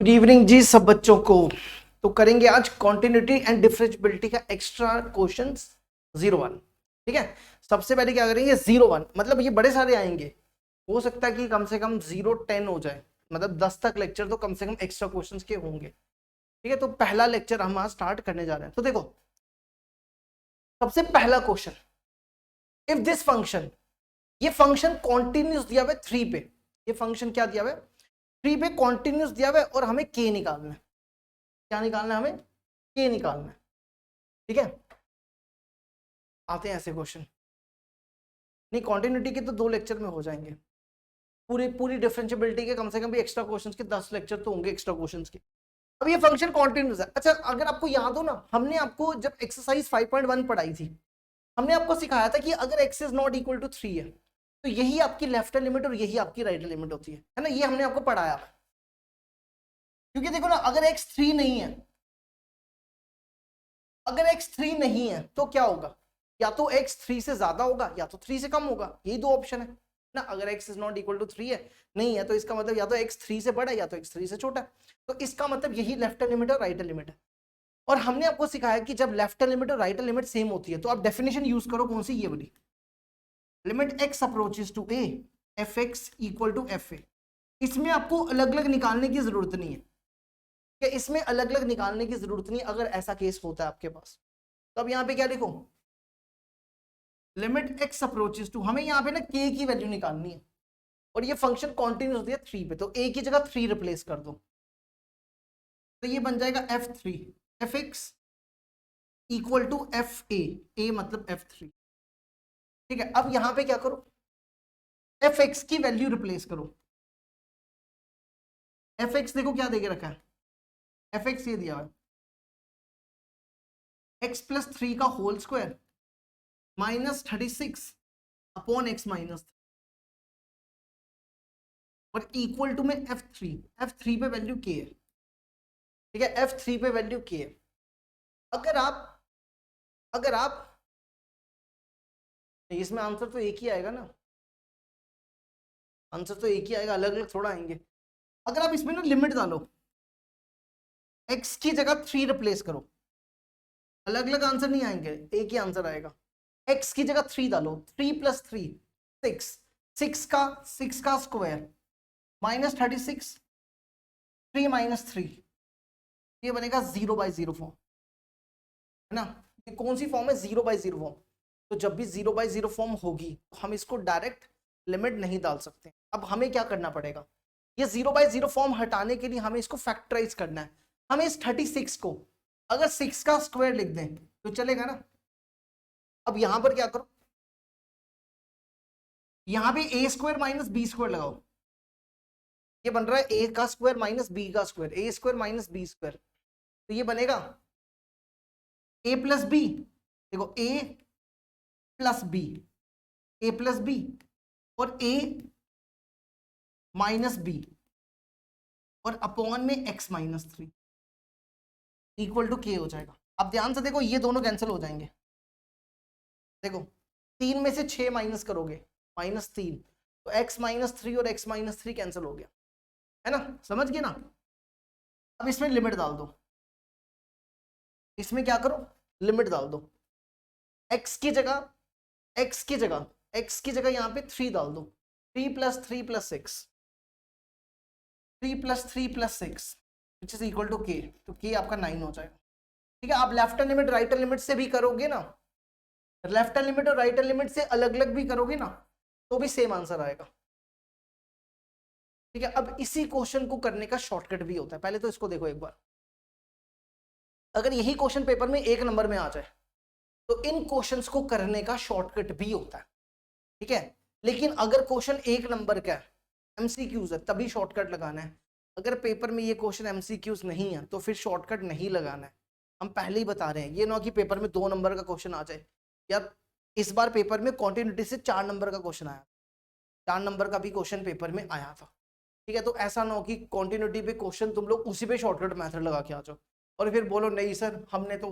Good evening जी सब बच्चों को। तो करेंगे आज कॉन्टिन्यूटी एंड डिफरेंशिएबिलिटी का एक्स्ट्रा क्वेश्चंस 01। ठीक है, सबसे पहले क्या करेंगे 01, मतलब ये बड़े सारे आएंगे, हो सकता है कि कम से कम 0-10 हो जाए, मतलब 10 तक लेक्चर तो कम से कम एक्स्ट्रा क्वेश्चंस के होंगे। ठीक है, तो पहला लेक्चर हम आज स्टार्ट करने जा रहे हैं। तो देखो सबसे पहला क्वेश्चन, इफ दिस फंक्शन, ये फंक्शन कॉन्टिन्यूस दिया हुआ है 3 पे, ये फंक्शन क्या दिया हुआ है 3 पे कॉन्टिन्यूस दिया हुआ है और हमें के निकालना है। क्या निकालना है हमें? के निकालना है। ठीक है, आते हैं ऐसे क्वेश्चन। नहीं, कॉन्टिन्यूटी के तो 2 लेक्चर में हो जाएंगे, पूरी डिफरेंशिएबिलिटी के कम से कम भी एक्स्ट्रा क्वेश्चंस के 10 लेक्चर तो होंगे एक्स्ट्रा क्वेश्चंस के। अब ये फंक्शन कॉन्टिन्यूस है। अच्छा, अगर आपको याद हो ना, हमने आपको जब एक्सरसाइज 5.1 पढ़ाई थी, हमने आपको सिखाया था कि अगर x is not equal to 3 है तो यही आपकी लेफ्ट लिमिट और यही आपकी राइट लिमिट होती है ना, ये हमने आपको पढ़ाया। क्योंकि देखो ना, अगर x 3 नहीं है, अगर x 3 नहीं है तो क्या होगा, या तो x 3 से ज्यादा होगा या तो 3 से कम होगा, यही 2 ऑप्शन है ना। अगर x is not equal to 3 है, नहीं है, तो इसका मतलब या तो x 3 से बड़ा है या तो x 3 से छोटा है। तो इसका मतलब यही लेफ्ट लिमिट और राइट लिमिट है। और हमने आपको सिखाया कि जब लेफ्ट लिमिट और राइट लिमिट सेम होती है तो आप डेफिनेशन यूज करो, कौन सी, ये वाली, limit x approaches to a F X equal to F A. इसमें आपको अलग अलग निकालने की जरूरत नहीं है, कि इसमें अलग अलग निकालने की जरूरत नहीं अगर ऐसा केस होता है आपके पास। तो अब यहाँ पे क्या लिखो, लिमिट x अप्रोचेस टू, हमें यहाँ पे ना k की वैल्यू निकालनी है और ये फंक्शन कॉन्टिन्यूस होती है 3 पे, तो a की जगह 3 रिप्लेस कर दो, तो ये बन जाएगा f3 F X equal to F A मतलब f3। ठीक है, अब यहाँ पे क्या करो, एफ एक्स की वैल्यू रिप्लेस करो। एफ एक्स देखो क्या देके रखा है, एफ एक्स ये दिया हुआ है x+3 का whole square -36 upon x minus, और इक्वल टू में f3 पे वैल्यू k है। ठीक है, f3 पे वैल्यू k है। अगर आप इसमें आंसर तो एक ही आएगा ना, आंसर तो एक ही आएगा, अलग अलग थोड़ा आएंगे। अगर आप इसमें ना लिमिट डालो, x की जगह 3 रिप्लेस करो, अलग अलग आंसर नहीं आएंगे, एक ही आंसर आएगा। x की जगह 3 डालो, 3 + 3 6, 6 का स्क्वायर -36, 3 - 3, ये बनेगा 0/0 फॉर्म, है ना। ये कौन सी फॉर्म है, 0/0 फॉर्म। तो जब भी 0/0 फॉर्म होगी तो हम इसको डायरेक्ट लिमिट नहीं डाल सकते। अब हमें क्या करना पड़ेगा, ये 0/0 फॉर्म हटाने के लिए हमें इसको फैक्टराइज करना है। हमें इस 36 को अगर 6 का स्क्वायर लिख दें तो चलेगा ना। अब यहां पर क्या करो, यहां पे a² - b² लगाओ, ये बन रहा है a² - b², a² - b², तो ये बनेगा a + b, देखो a + b, a + b और a - b और अपॉन में x - 3 इक्वल टू k हो जाएगा। अब ध्यान से देखो, ये दोनों कैंसिल हो जाएंगे। देखो 3 में से 6 माइनस करोगे -3, तो x - 3 और x - 3 कैंसिल हो गया, है ना, समझ गए ना। अब इसमें लिमिट डाल दो, इसमें क्या करो, लिमिट डाल दो, x की जगह यहाँ पे 3 डाल दो, 3 + 3 + 6, 3 + 3 + 6 which is equal to k, तो k आपका 9 हो जाएगा। ठीक है, आप लेफ्ट लिमिट राइट लिमिट से भी करोगे ना, लेफ्ट लिमिट और राइट लिमिट से अलग अलग भी करोगे ना, तो भी सेम आंसर आएगा। ठीक है, अब इसी क्वेश्चन को करने का शॉर्टकट भी होता है। पहले तो इसको देखो एक बार, अगर यही क्वेश्चन पेपर में 1 नंबर में आ जाए तो इन क्वेश्चंस को करने का शॉर्टकट भी होता है। ठीक है, लेकिन अगर क्वेश्चन 1 नंबर का है, एमसीक्यूज है, तभी शॉर्टकट लगाना है। अगर पेपर में ये क्वेश्चन एमसीक्यूज नहीं है तो फिर शॉर्टकट नहीं लगाना है। हम पहले ही बता रहे हैं, ये ना कि पेपर में 2 नंबर का क्वेश्चन आ जाए। या इस बार पेपर में कॉन्टिन्यूटी से 4 नंबर का क्वेश्चन आया, 4 नंबर का भी क्वेश्चन पेपर में आया था। ठीक है, तो ऐसा ना हो कि कॉन्टिन्यूटी पे क्वेश्चन तुम लोग उसी पे शॉर्टकट मेथड लगा के आ जाओ और फिर बोलो नहीं सर हमने तो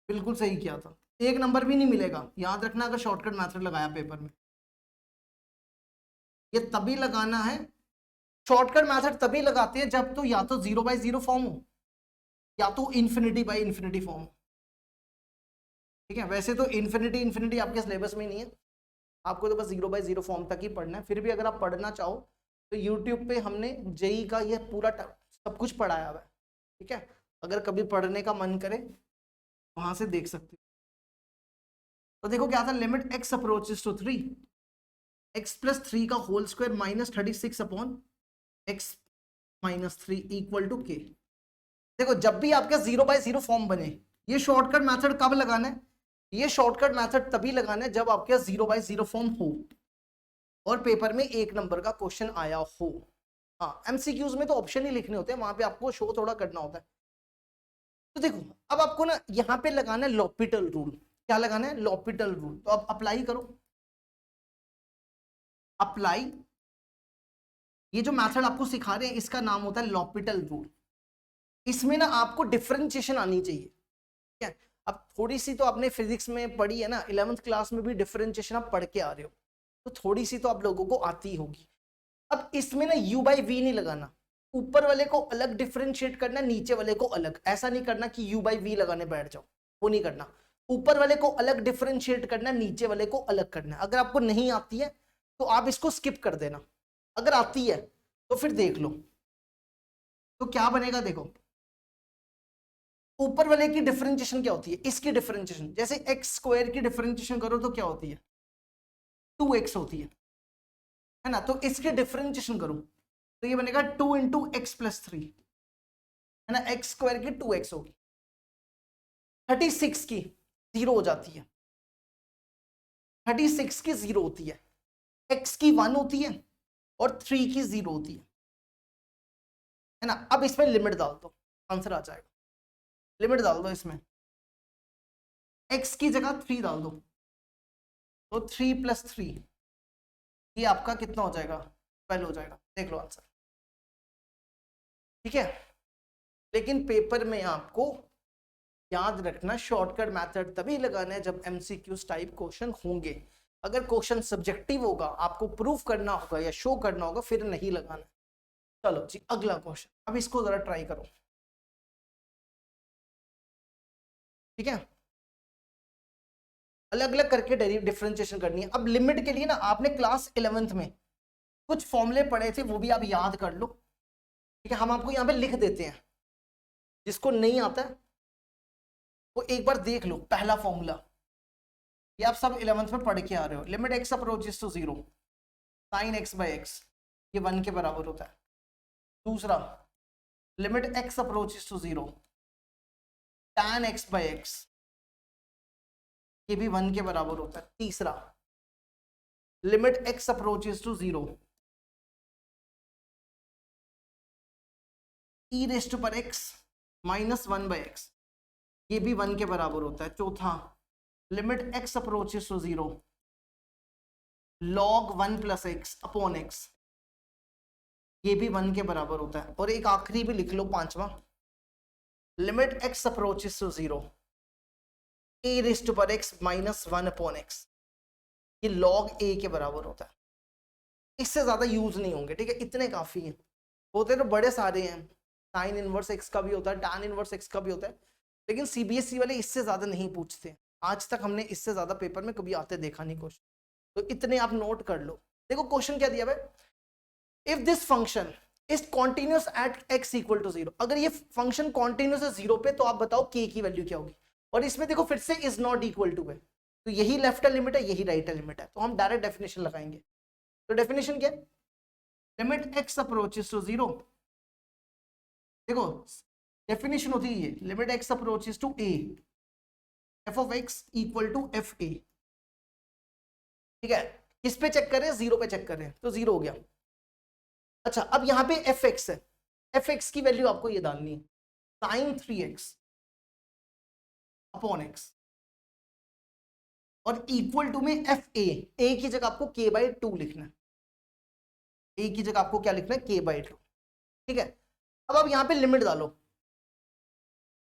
बिल्कुल सही किया था, 1 नंबर भी नहीं मिलेगा। याद रखना, अगर शॉर्टकट मेथड लगाया पेपर में, ये तभी लगाना है शॉर्टकट मेथड तभी लगाते हैं जब तो या तो 0/0 फॉर्म हो या तो इन्फिनिटी फॉर्म। ठीक है, वैसे तो इन्फिनिटी आपके सिलेबस में नहीं है, आपको तो बस 0/0 फॉर्म तक ही पढ़ना है। फिर भी अगर आप पढ़ना चाहो तो यूट्यूब पे हमने जेई का ये पूरा सब कुछ पढ़ाया हुआ है। ठीक है, अगर कभी पढ़ने का मन करे वहां से देख सकते हो। तो देखो क्या था, limit x approaches to 3 x+3 का whole square -36 upon x-3 equal to k। देखो जब भी आपका 0/0 फॉर्म बने, ये शॉर्टकट मेथड कब लगाना है, ये शॉर्टकट मेथड तभी लगाना है जब आपके 0/0 फॉर्म हो और पेपर में 1 नंबर का क्वेश्चन आया हो। हाँ, एमसीक्यूज में तो ऑप्शन ही लिखने होते हैं, वहां पे आपको शो थोड़ा करना होता है। तो देखो अब आपको ना यहाँ पे लगाना है लॉपिटल रूल। क्या लगाना है, लॉपिटल रूल। तो अब अप्लाई करो, अप्लाई। ये जो मेथड आपको सिखा रहे हैं इसका नाम होता है लॉपिटल रूल। इसमें ना आपको डिफरेंशिएशन आनी चाहिए। क्या, अब थोड़ी सी तो आपने फिजिक्स में पढ़ी है ना, 11th क्लास में भी डिफरेंशिएशन आप पढ़ के आ रहे हो, तो थोड़ी सी तो आप लोगों को आती होगी। अब इसमें ना u/v नहीं लगाना, ऊपर वाले को अलग डिफरेंशिएट करना, नीचे वाले को अलग। ऐसा नहीं करना कि u/v लगाने बैठ जाओ, वो नहीं करना। ऊपर वाले को अलग डिफरेंशिएट करना, नीचे वाले को अलग करना। अगर आपको नहीं आती है तो आप इसको स्किप कर देना, अगर आती है तो फिर देख लो। तो क्या बनेगा, देखो ऊपर वाले की डिफरेंशिएशन क्या होती है, इसकी डिफरेंशिएशन जैसे x² की डिफरेंशिएशन करो तो क्या होती है, 2x होती है ना। तो इसकी डिफरेंशिएशन करो तो ये बनेगा 2 इंटू x+3, है ना, x² की 2x होगी। 36 की 0 हो जाती है, 36 की 0 होती है, x की 1 होती है और 3 की 0 होती है ना। अब इसमें लिमिट डाल दो, आंसर आ जाएगा। लिमिट डाल दो इसमें, x की जगह 3 डाल दो, तो 3 + 3 ये आपका कितना हो जाएगा, 12 हो जाएगा। देख लो आंसर। ठीक है, लेकिन पेपर में आपको याद रखना शॉर्टकट मेथड तभी लगाना है जब एमसीक्यूज टाइप क्वेश्चन होंगे। अगर क्वेश्चन सब्जेक्टिव होगा, आपको प्रूफ करना होगा या शो करना होगा, फिर नहीं लगाना। चलो जी अगला क्वेश्चन, अब इसको जरा ट्राई करो। ठीक है, अलग अलग करके डिफरेंशिएशन करनी है। अब लिमिट के लिए ना आपने क्लास 11th में कुछ फॉर्मूले पढ़े थे, वो भी आप याद कर लो। ठीक है, हम आपको यहाँ पे लिख देते हैं, जिसको नहीं आता है वो एक बार देख लो। पहला फॉर्मूला ये आप सब 11th में पढ़ के आ रहे हो, limit x approaches to 0 sin x/x, ये 1 के बराबर होता है। दूसरा, limit x approaches to 0 tan x/x, ये भी 1 के बराबर होता है। तीसरा, limit x approaches to 0 e⁻x -1/x, ये भी 1 के बराबर होता है। चौथा, limit x approaches to 0 log 1 + x upon x, ये भी 1 के बराबर होता है। और एक आखिरी भी लिख लो, पांचवा, limit x approaches to 0 e⁻x -1 upon x, ये log a के बराबर होता है। इससे ज्यादा यूज नहीं होंगे। ठीक है, इतने काफी हैं। होते तो बड़े सारे हैं, sin इनवर्स x का भी होता है, tan इनवर्स x का भी होता है, लेकिन सीबीएसई वाले इससे ज्यादा नहीं पूछते। आज तक हमने इससे ज्यादा पेपर में कभी आते देखा नहीं क्वेश्चन, तो इतने आप नोट कर लो। देखो क्वेश्चन क्या दिया है, if this function is continuous at x = 0, अगर ये फंक्शन कॉन्टिन्यूस है 0 पे, तो आप बताओ k की वैल्यू क्या होगी। और इसमें देखो फिर से इज नॉट इक्वल टू है, तो यही लेफ्ट लिमिट है, यही राइट लिमिट है, तो हम डायरेक्ट डेफिनेशन लगाएंगे। तो डेफिनेशन क्या है, लिमिट x अप्रोचेस टू 0, देखो डेफिनेशन होती है ये, limit x approaches to a f(x) = fa। ठीक है, किस पे चेक करें, 0 पे चेक करें, तो 0 हो गया। अच्छा, अब यहां पे fx है, fx की वैल्यू आपको ये डालनी है, sin 3x अपॉन x, और इक्वल टू में fa, a की जगह आपको k/2 लिखना है, a की जगह आपको क्या लिखना है, k/2। ठीक है, अब आप यहां पे लिमिट डालो।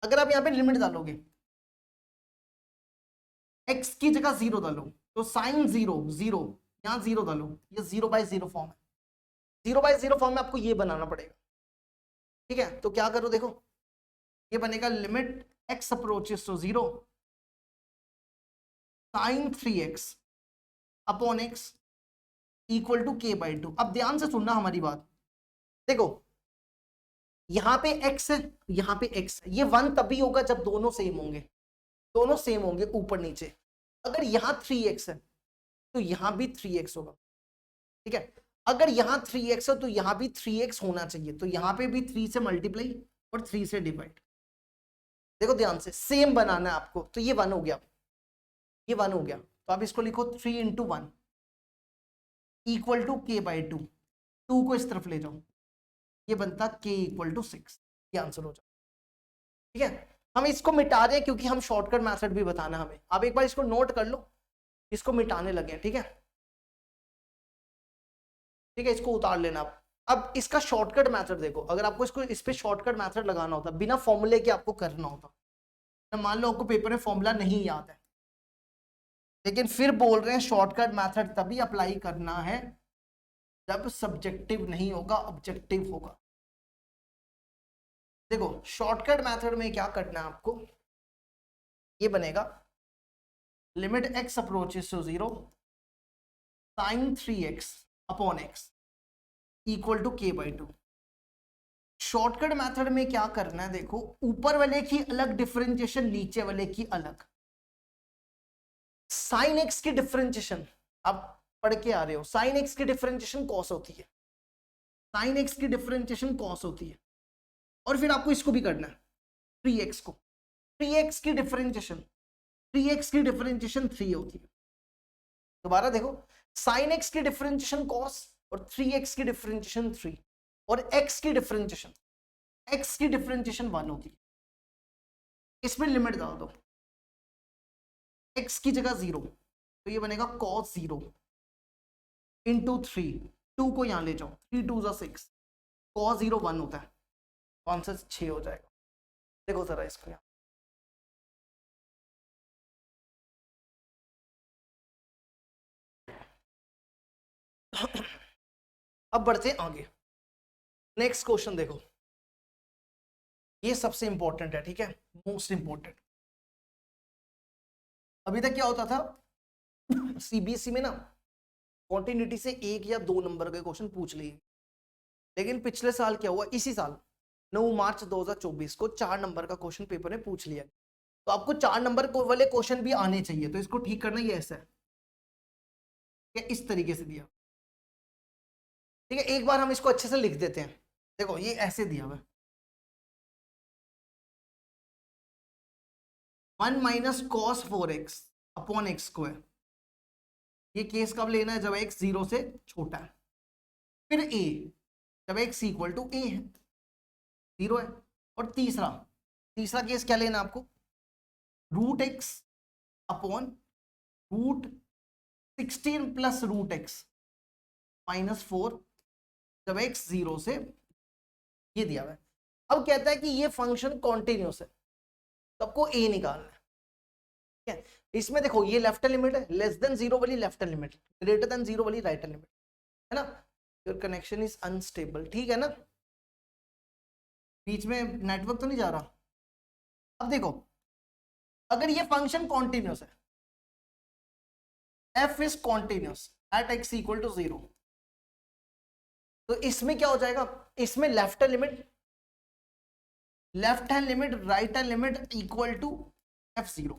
अगर आप यहां पे लिमिट डालोगे, x की जगह 0 डालो, तो sin 0 0, यहां 0 डालो, ये 0/0 फॉर्म है, 0/0 फॉर्म में आपको ये बनाना पड़ेगा, ठीक है। तो क्या करो, देखो ये बनेगा limit x approaches to 0 sin 3x upon x equal to k/2। अब ध्यान से सुनना हमारी बात, देखो यहां पे x है, यहां पे x है, ये 1 तभी होगा जब दोनों सेम होंगे, दोनों सेम होंगे ऊपर नीचे। अगर यहां 3x है तो यहां भी 3x होगा, ठीक है। अगर यहां 3x है तो यहां भी 3x होना चाहिए, तो यहां पे भी 3 से मल्टीप्लाई और 3 से डिवाइड। देखो ध्यान से, सेम बनाना है आपको, तो ये 1 हो गया, ये 1 हो गया, तो आप इसको लिखो 3 इंटू 1 इक्वल टू k/2। 2 को इस तरफ ले जाओ, ये बनता k इक्वल टू 6, ये आंसर हो जाए, ठीक है। हम इसको मिटा रहे हैं क्योंकि हम शॉर्टकट मेथड भी बताना हमें। आप एक बार इसको नोट कर लो, इसको मिटाने लगे, ठीक है, ठीक है, इसको उतार लेना आप। अब इसका शॉर्टकट मेथड देखो, अगर आपको इसको इस पे शॉर्टकट मेथड लगाना होता, बिना फॉर्मूले के आपको करना होता, तो मान लो आपको पेपर में फॉर्मूला नहीं याद है, लेकिन फिर बोल रहे हैं शॉर्टकट मेथड तभी अप्लाई करना है जब सब्जेक्टिव नहीं होगा, ऑब्जेक्टिव होगा। देखो शॉर्टकट मेथड में क्या करना है आपको, ये बनेगा limit x approaches to 0 sin 3x upon x equal to k/2। Shortcut method में क्या करना है, देखो ऊपर वाले की अलग डिफरेंशिएशन, नीचे वाले की अलग। साइन x की डिफरेंशिएशन आप पढ़ के आ रहे हो, साइन x की डिफरेंशिएशन कॉस होती है, साइन x की डिफरेंशिएशन कॉस होती है। और फिर आपको इसको भी करना है 3x को, 3x की डिफरेंशिएशन, 3x की डिफरेंशिएशन 3 होती है। दोबारा देखो, साइन x की डिफरेंशिएशन कॉस और 3x की डिफरेंशिएशन 3, और x की डिफरेंशिएशन, x की डिफरेंशिएशन 1 होती है। इसमें लिमिट डाल दो, x की जगह 0, तो ये बनेगा cos 0 इंटू 3, 2 को यहां ले जाओ, 3 2 6, cos 0 1 होता है, तो आंसर 6 हो जाएगा। देखो जरा इसको यहां, अब बढ़ते हैं आगे। नेक्स्ट क्वेश्चन देखो, ये सबसे इंपॉर्टेंट है, ठीक है, मोस्ट इंपॉर्टेंट। अभी तक क्या होता था सीबीएसई में ना, कॉन्टिन्यूटी से 1 या 2 नंबर के क्वेश्चन पूछ लिए, लेकिन पिछले साल क्या हुआ, इसी साल 9 मार्च 2024 को 4 नंबर का क्वेश्चन पेपर में पूछ लिया। तो आपको 4 नंबर को वाले क्वेश्चन भी आने चाहिए, तो इसको ठीक करना, ये ऐसा है, इस तरीके से दिया, ठीक है। एक बार हम इसको अच्छे से लिख देते हैं, देखो ये ऐसे दिया हुआ, 1 minus cos 4x upon x square. ये केस कब लेना है, जब x 0 से छोटा है। फिर a, जब x इक्वल टू a है, 0 है। और तीसरा तीसरा केस क्या लेना आपको, root x upon root 16 plus root x minus 4, जब x 0 से, ये दिया हुआ है। अब कहता है कि ये फंक्शन कॉन्टिन्यूस है, तो आपको a निकालना है, ठीक है। इसमें देखो ये लेफ्ट लिमिट है, लेस देन 0 वाली लेफ्ट लिमिट, ग्रेटर देन 0 वाली राइट लिमिट, है ना। योर कनेक्शन इज अनस्टेबल, ठीक है ना, बीच में नेटवर्क तो नहीं जा रहा। अब देखो, अगर ये फंक्शन कॉन्टिन्यूस है, f is continuous at x equal to 0, तो इसमें क्या हो जाएगा, इसमें left limit, left hand limit, right hand limit equal to f0,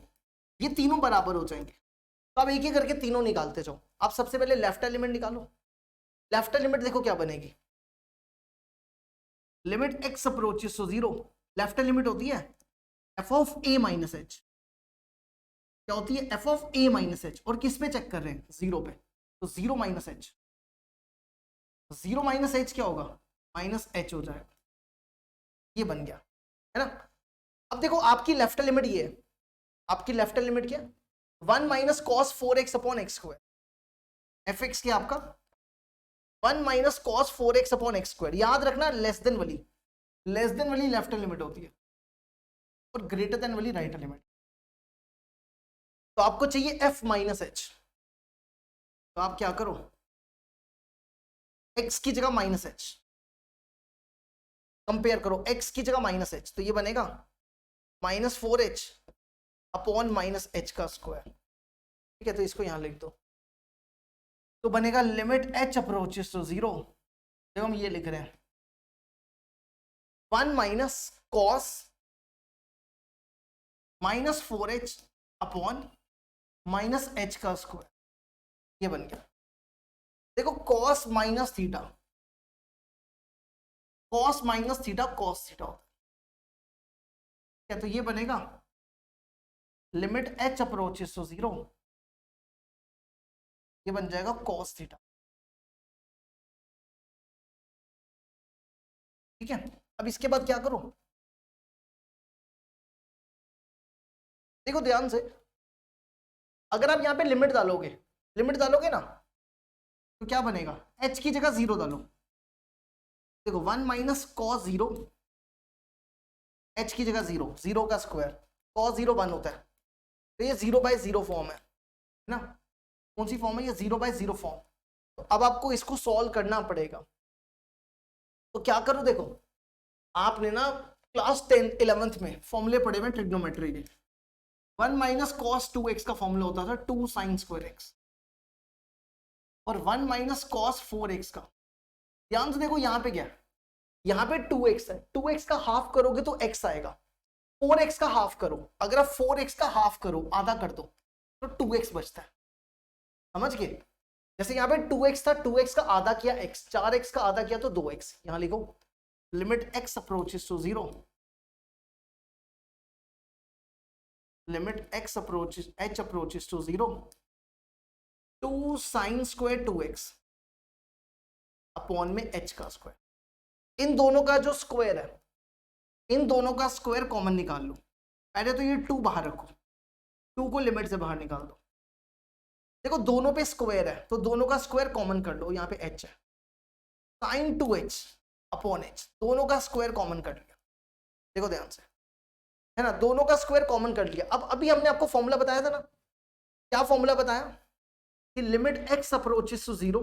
ये तीनों बराबर हो जाएंगे। तो आप एक ही करके तीनों निकालते जाओ। आप सबसे पहले लेफ्ट हैंड लिमिट निकालो, लेफ्ट हैंड लिमिट देखो क्या बनेगी, limit x approaches to 0, left hand limit होती है f of a minus h, क्या होती है, f of a minus h, और किस पे चेक कर रहे हैं, 0 पे, तो 0 माइनस h, 0 माइनस h क्या होगा, माइनस h हो जाएगा, ये बन गया, है ना। अब देखो आपकी लेफ्ट लिमिट ये है, आपकी लेफ्ट लिमिट क्या, 1 minus cos 4x upon x square, F x क्या आपका 1 minus cos 4x upon x square. याद रखना लेस देन वाली लेफ्ट लिमिट होती है, और ग्रेटर देन वाली राइट लिमिट। तो आपको चाहिए f माइनस एच, तो आप क्या करो, x की जगह माइनस एच, कंपेयर करो, x की जगह माइनस एच, तो ये बनेगा -4h अपॉन -h का स्क्वायर। ठीक है, तो इसको यहां लिख दो, तो बनेगा लिमिट h अप्रोचेस टू 0, जब हम ये लिख रहे हैं 1 minus cos -4h upon -h का स्क्वायर, ये बन गया। देखो cos minus theta, cos minus theta cos theta होता है, तो ये बनेगा लिमिट h अप्रोचेस टू 0, ये बन जाएगा कॉस थीटा। ठीक है, अब इसके बाद क्या करो, देखो ध्यान से, अगर आप यहां पे लिमिट डालोगे ना, तो क्या बनेगा, h की जगह 0 डालो, देखो 1 माइनस कॉस 0, h की जगह 0, 0 का स्क्वायर, कॉस 0 1 होता है, तो ये 0/0 फॉर्म है ना, कौन सी फॉर्म है ये, 0/0 फॉर्म। तो अब आपको इसको सॉल्व करना पड़ेगा, तो क्या करो, देखो आपने ना क्लास 10 11th में फॉर्मूले पढ़े हुए ट्रिग्नोमेट्री के, 1 माइनस कॉस 2x का फॉर्मूला होता था 2 साइन स्क्वायर x, और 1 माइनस कॉस 4x का, ध्यान से देखो यहाँ पे क्या है, यहाँ पे 2x है, 2x का हाफ करोगे तो x आएगा, 4x का हाफ करो, अगर आप 4x का हाफ करो, आधा कर दो, तो 2x बचता है, समझ गए। जैसे यहाँ पे 2x था, 2x का आधा किया x, 4x का आधा किया तो 2x, यहां लिखो limit x approaches to 0, limit x approaches h approaches to 0, 2 sine square 2x upon में h का स्क्वायर, इन दोनों का जो स्क्वायर है, इन दोनों का स्क्वायर कॉमन निकाल लो, पहले तो ये 2 बाहर रखो, 2 को लिमिट से बाहर निकाल दो, देखो दोनों पे स्क्वायर है, तो दोनों का स्क्वायर कॉमन कर लो, यहाँ पे h है, साइन 2h अपॉन h, दोनों का स्क्वायर कॉमन कर लिया, देखो ध्यान से, है ना, दोनों का स्क्वायर कॉमन कर लिया। अब अभी हमने आपको फॉर्मूला बताया था ना, क्या फॉर्मूला बताया कि limit x approaches to 0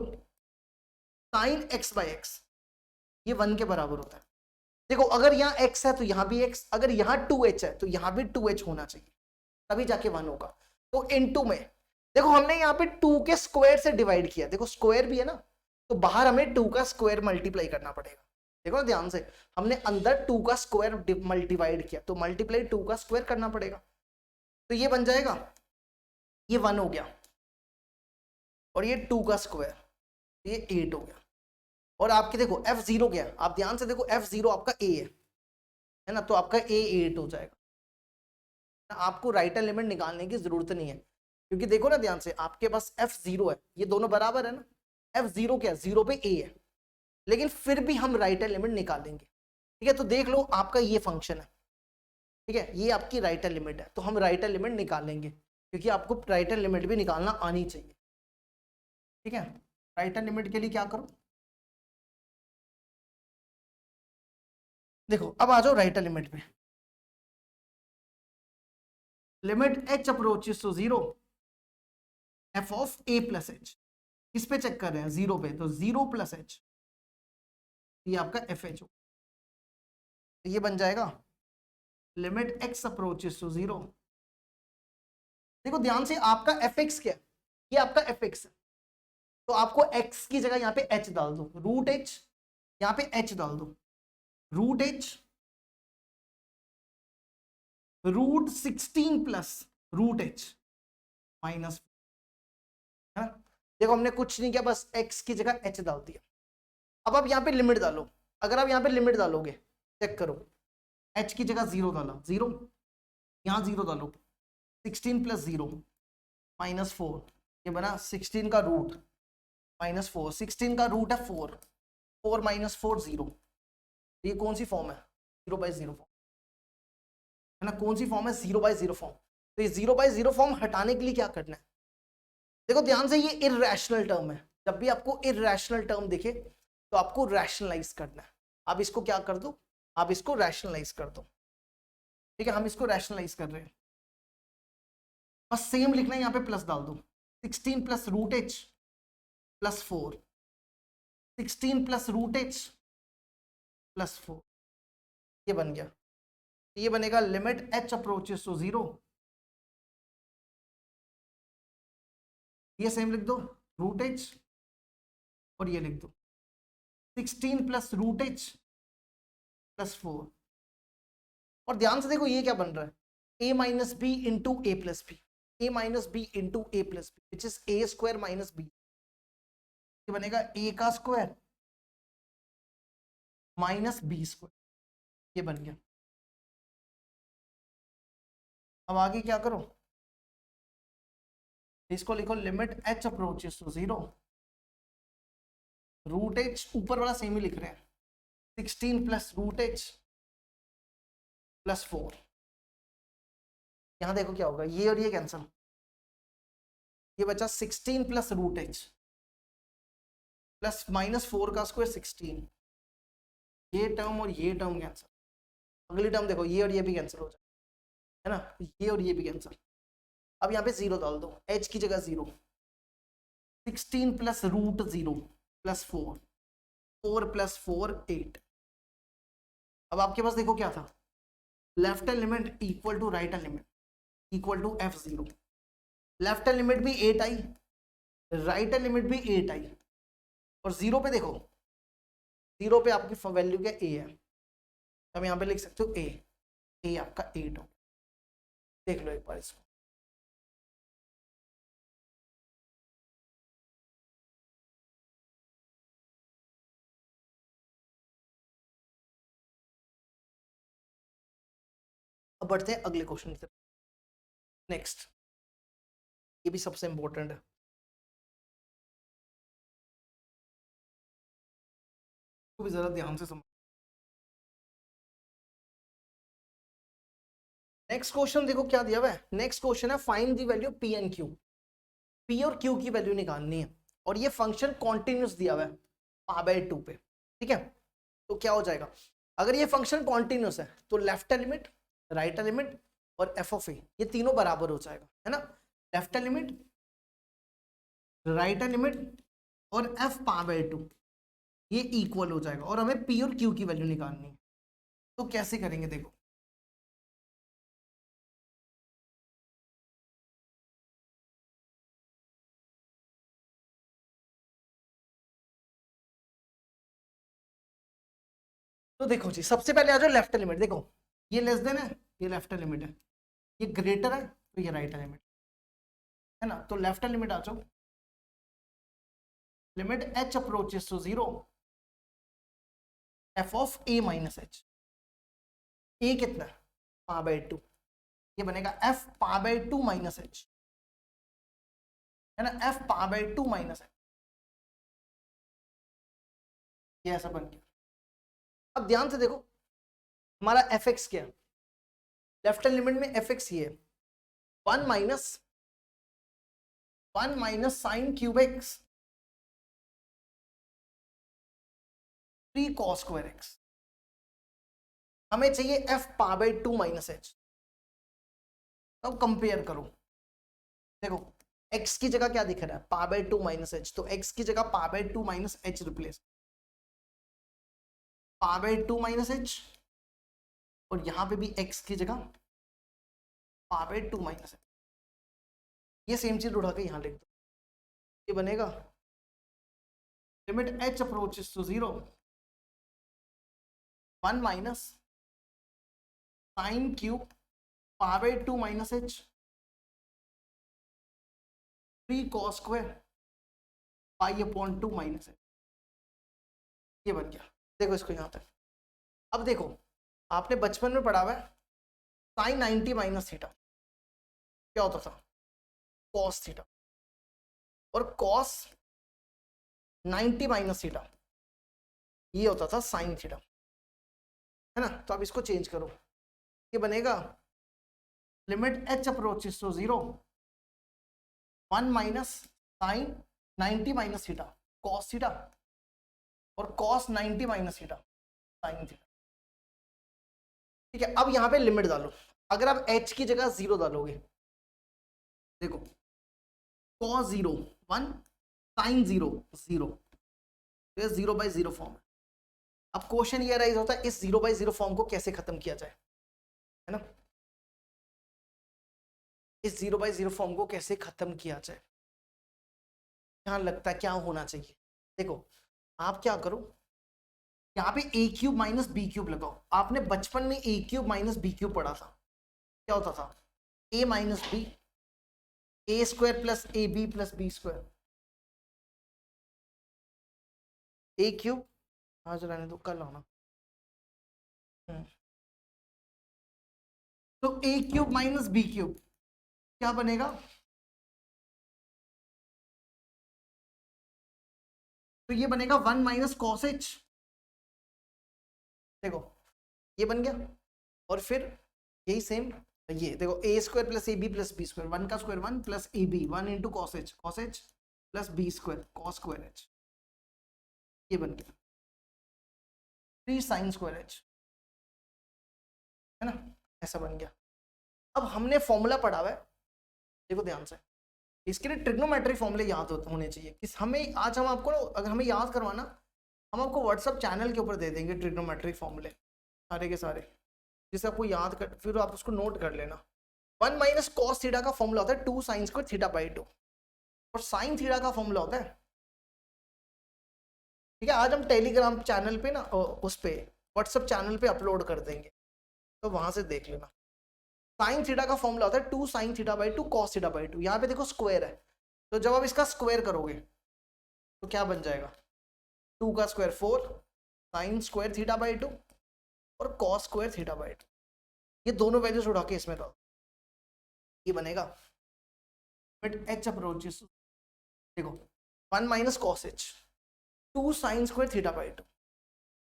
sine x/x, ये 1 के बराबर होता है। देखो अगर यहाँ x है तो यहाँ भी x, अगर यहाँ 2h है तो यहाँ भी 2h होना चाहिए, तभी जाके 1 होगा। तो इनटू में देखो हमने यहाँ पे 2 के स्क्वायर से डिवाइड किया, देखो स्क्वायर भी है ना, तो बाहर हमें 2 का स्क्वायर मल्टीप्लाई करना पड़ेगा, देखो ध्यान से, हमने अंदर 2 का स्क्वायर डिवाइड किया, तो मल्टीप्लाई 2 का स्क्वायर करना पड़ेगा, तो ये बन जाएगा, ये 1 हो गया, और ये 2 का स्क्वायर, ये 8 हो गया, और आपके देखो f0 क्या है, आप ध्यान से देखो f0 आपका a है ना, तो आपका a 8 हो जाएगा, आपको राइट हैंड लिमिट निकालने की जरूरत नहीं है, क्योंकि देखो ना ध्यान से, आपके पास f0 है, ये दोनों बराबर है ना, f0 क्या है, 0 पे a है, लेकिन फिर भी हम राइट हैंड लिमिट निकालेंगे। ठीक है, तो देख लो आपका ये फंक्शन है, ठीक है, ये आपकी राइट हैंड लिमिट है, तो हम राइट हैंड लिमिट निकालेंगे, क्योंकि आपको राइट हैंड लिमिट भी निकालना आनी चाहिए। ठीक है, राइट हैंड लिमिट के लिए क्या करो, देखो अब आ जाओ राइट हैंड लिमिट पे, limit h approaches to 0 f of a plus h, किस पे चेक कर रहे हैं, 0 पे, तो 0 प्लस h, ये आपका एफ एच हो, तो ये बन जाएगा लिमिट x अप्रोचेस टू 0, देखो ध्यान से आपका एफ एक्स क्या है, ये आपका एफ एक्स है, तो आपको x की जगह यहाँ पे h डाल दो, रूट h, यहाँ पे h डाल दो, root h root 16 plus root h minus, है ना, देखो हमने कुछ नहीं किया, बस x की जगह h डाल दिया। अब आप यहाँ पे लिमिट डालो, अगर आप यहाँ पे लिमिट डालोगे, चेक करो, h की जगह 0 डाला, 0, यहाँ 0 डालो, 16 प्लस 0 -4, ये बना 16 का रूट -4, 16 का रूट है 4, 4 - 4 0, ये कौन सी फॉर्म है, 0/0 फॉर्म, है ना, कौन सी फॉर्म है, 0/0 फॉर्म। तो ये 0/0 फॉर्म हटाने के लिए क्या करना है, देखो ध्यान से, ये इररेशनल टर्म है, जब भी आपको इररेशनल टर्म दिखे तो आपको रैशनलाइज करना है, आप इसको क्या कर दो, आप इसको रैशनलाइज कर दो। ठीक है, हम इसको रैशनलाइज कर रहे हैं, बस सेम लिखना है, यहाँ पे प्लस डाल दो, 16 plus root h plus 4, 16 plus root H plus 4, ये बन गया। ये बनेगा लिमिट एच अप्रोचेस टू 0, ये सेम लिख दो रूट एच, और ये लिख दो 16 प्लस रूट एच प्लस 4। और ध्यान से देखो ये क्या बन रहा है, a minus B into A plus B, A minus B into A plus B which is A square minus B, ये बनेगा a का स्क्वायर माइनस बी स्क्वायर, ये बन गया। अब आगे क्या करो, इसको लिखो limit h approaches to 0, root H ऊपर वाला सेम ही लिख रहे हैं, 16 प्लस रूट एच प्लस 4। यहां देखो क्या होगा, ये और ये कैंसिल, ये बचा 16 plus root H plus minus 4 का स्क्वायर 16, ये टर्म और ये टर्म कैंसिल। अगली टर्म देखो, ये और ये भी कैंसिल हो जाए, है ना, ये और ये भी कैंसिल। अब यहाँ पे 0 डाल दो, h की जगह 0, 16 प्लस रूट 0 प्लस 4, 4 प्लस 4 8। अब आपके पास देखो क्या था, left hand limit equal to right hand limit equal to f0, left hand limit भी 8 आई, राइट हैंड लिमिट भी 8 आई, और 0 पे देखो, 0 पे आपकी वैल्यू क्या a है, अब यहाँ पे लिख सकते हो a आपका 8 हो। देख लो एक बार इसको, अब बढ़ते हैं अगले क्वेश्चन की तरफ। नेक्स्ट, ये भी सबसे इंपॉर्टेंट है, तो भी जरा ध्यान से समझ। नेक्स्ट क्वेश्चन देखो क्या दिया हुआ है, नेक्स्ट क्वेश्चन है find the value P and Q, P और क्यू की वैल्यू निकालनी है, और ये फंक्शन कॉन्टिन्यूस दिया हुआ है π/2 पे, ठीक है। तो क्या हो जाएगा, अगर ये फंक्शन कॉन्टिन्यूस है तो लेफ्ट लिमिट, राइट लिमिट और एफ ऑफ ए ये तीनों बराबर हो जाएगा, है ना, लेफ्ट लिमिट, राइट लिमिट और एफ π/2 ये इक्वल हो जाएगा, और हमें पी और क्यू की वैल्यू निकालनी है। तो कैसे करेंगे देखो, तो देखो जी सबसे पहले आ जाओ लेफ्ट लिमिट, देखो ये लेस देन है, ये लेफ्ट लिमिट है, ये ग्रेटर है तो ये राइट लिमिट है ना। तो लेफ्ट लिमिट आ जाओ, limit h approaches to 0 f of a minus h, a कितना π/2, ये बनेगा f π/2 माइनस h, है ना, f π/2 माइनस h, ये ऐसा बन गया। अब ध्यान से देखो हमारा fx क्या है, लेफ्ट हैंड लिमिट में fx ये है 1 minus sine cube x 3 cos square x, हमें चाहिए f π/2 माइनस h। अब कंपेयर करो, देखो x की जगह क्या दिख रहा है π/2 माइनस h, तो x की जगह π/2 minus h replace, π/2 minus h, और यहां पे भी x की जगह π/2 माइनस h, ये सेम चीज उठा के यहां लिख दो, ये बनेगा limit h approaches to 0 1 minus sine cube π/2 minus h 3 cos square π/2 minus h, ये बन गया। देखो इसको यहां तक, अब देखो आपने बचपन में पढ़ा हुआ है साइन 90 माइनस थीटा क्या होता था कॉस थीटा, और कॉस 90 माइनस थीटा ये होता था साइन थीटा, है ना। तो अब इसको चेंज करो, ये बनेगा limit h approaches to 0 1 minus sine 90 minus theta cos theta, और cos 90 minus theta sine theta, ठीक है। अब यहां पे लिमिट डालो, अगर आप h की जगह 0 डालोगे, देखो cos 0 1 sin 0 0, तो ये 0/0 फॉर्म है। अब क्वेश्चन ये राइज होता है इस 0/0 फॉर्म को कैसे खत्म किया जाए, है ना, इस 0/0 फॉर्म को कैसे खत्म किया जाए, क्या लगता है क्या होना चाहिए। देखो आप क्या करो, यहाँ पे a cube minus B cube लगाओ। आपने बचपन में a cube minus B cube पढ़ा था, क्या होता था, a minus B, A square plus A B plus B square, A cube, हाँ रहने दो कल आना। तो ए क्यूब माइनस बी क्यूब क्या बनेगा, तो ये बनेगा 1 माइनस कॉस एच, देखो ये बन गया। और फिर यही सेम ये देखो A square plus A B plus B square, 1 का square 1 plus A B 1 into cos H plus B square cos square H, ये बन गया 3 साइन स्क्वायर एच, है ना, ऐसा बन गया। अब हमने फॉर्मूला पढ़ा हुआ है, देखो ध्यान से, इसके लिए ट्रिग्नोमेट्री फॉर्मूले याद होने चाहिए। किस हमें आज हम आपको अगर हमें याद करवाना, हम आपको व्हाट्सअप चैनल के ऊपर दे देंगे ट्रिग्नोमेट्री फॉर्मूले सारे के सारे, जिसे आपको याद कर, फिर आप उसको नोट कर लेना। 1 माइनस कॉस थीटा का फॉर्मूला होता है 2 साइन स्क्वायर थीटा बाई 2, और साइन थीटा का फॉर्मूला होता है, ठीक है, आज हम टेलीग्राम चैनल पे ना उस पे व्हाट्सएप चैनल पे अपलोड कर देंगे, तो वहां से देख लेना। साइन थीटा का फॉर्मूला होता है 2 sine theta by 2 cos theta by 2। यहाँ पे देखो स्क्वायर है, तो जब आप इसका स्क्वायर करोगे तो क्या बन जाएगा, 2 का square 4 sine square theta by 2 और कॉस स्क्वायर थीटा बाई 2, ये दोनों वैल्यूज उठा के इसमें डालो, ये बनेगा बट एच अप्रोचेस, देखो 1 minus cos H 2 sine square theta by 2,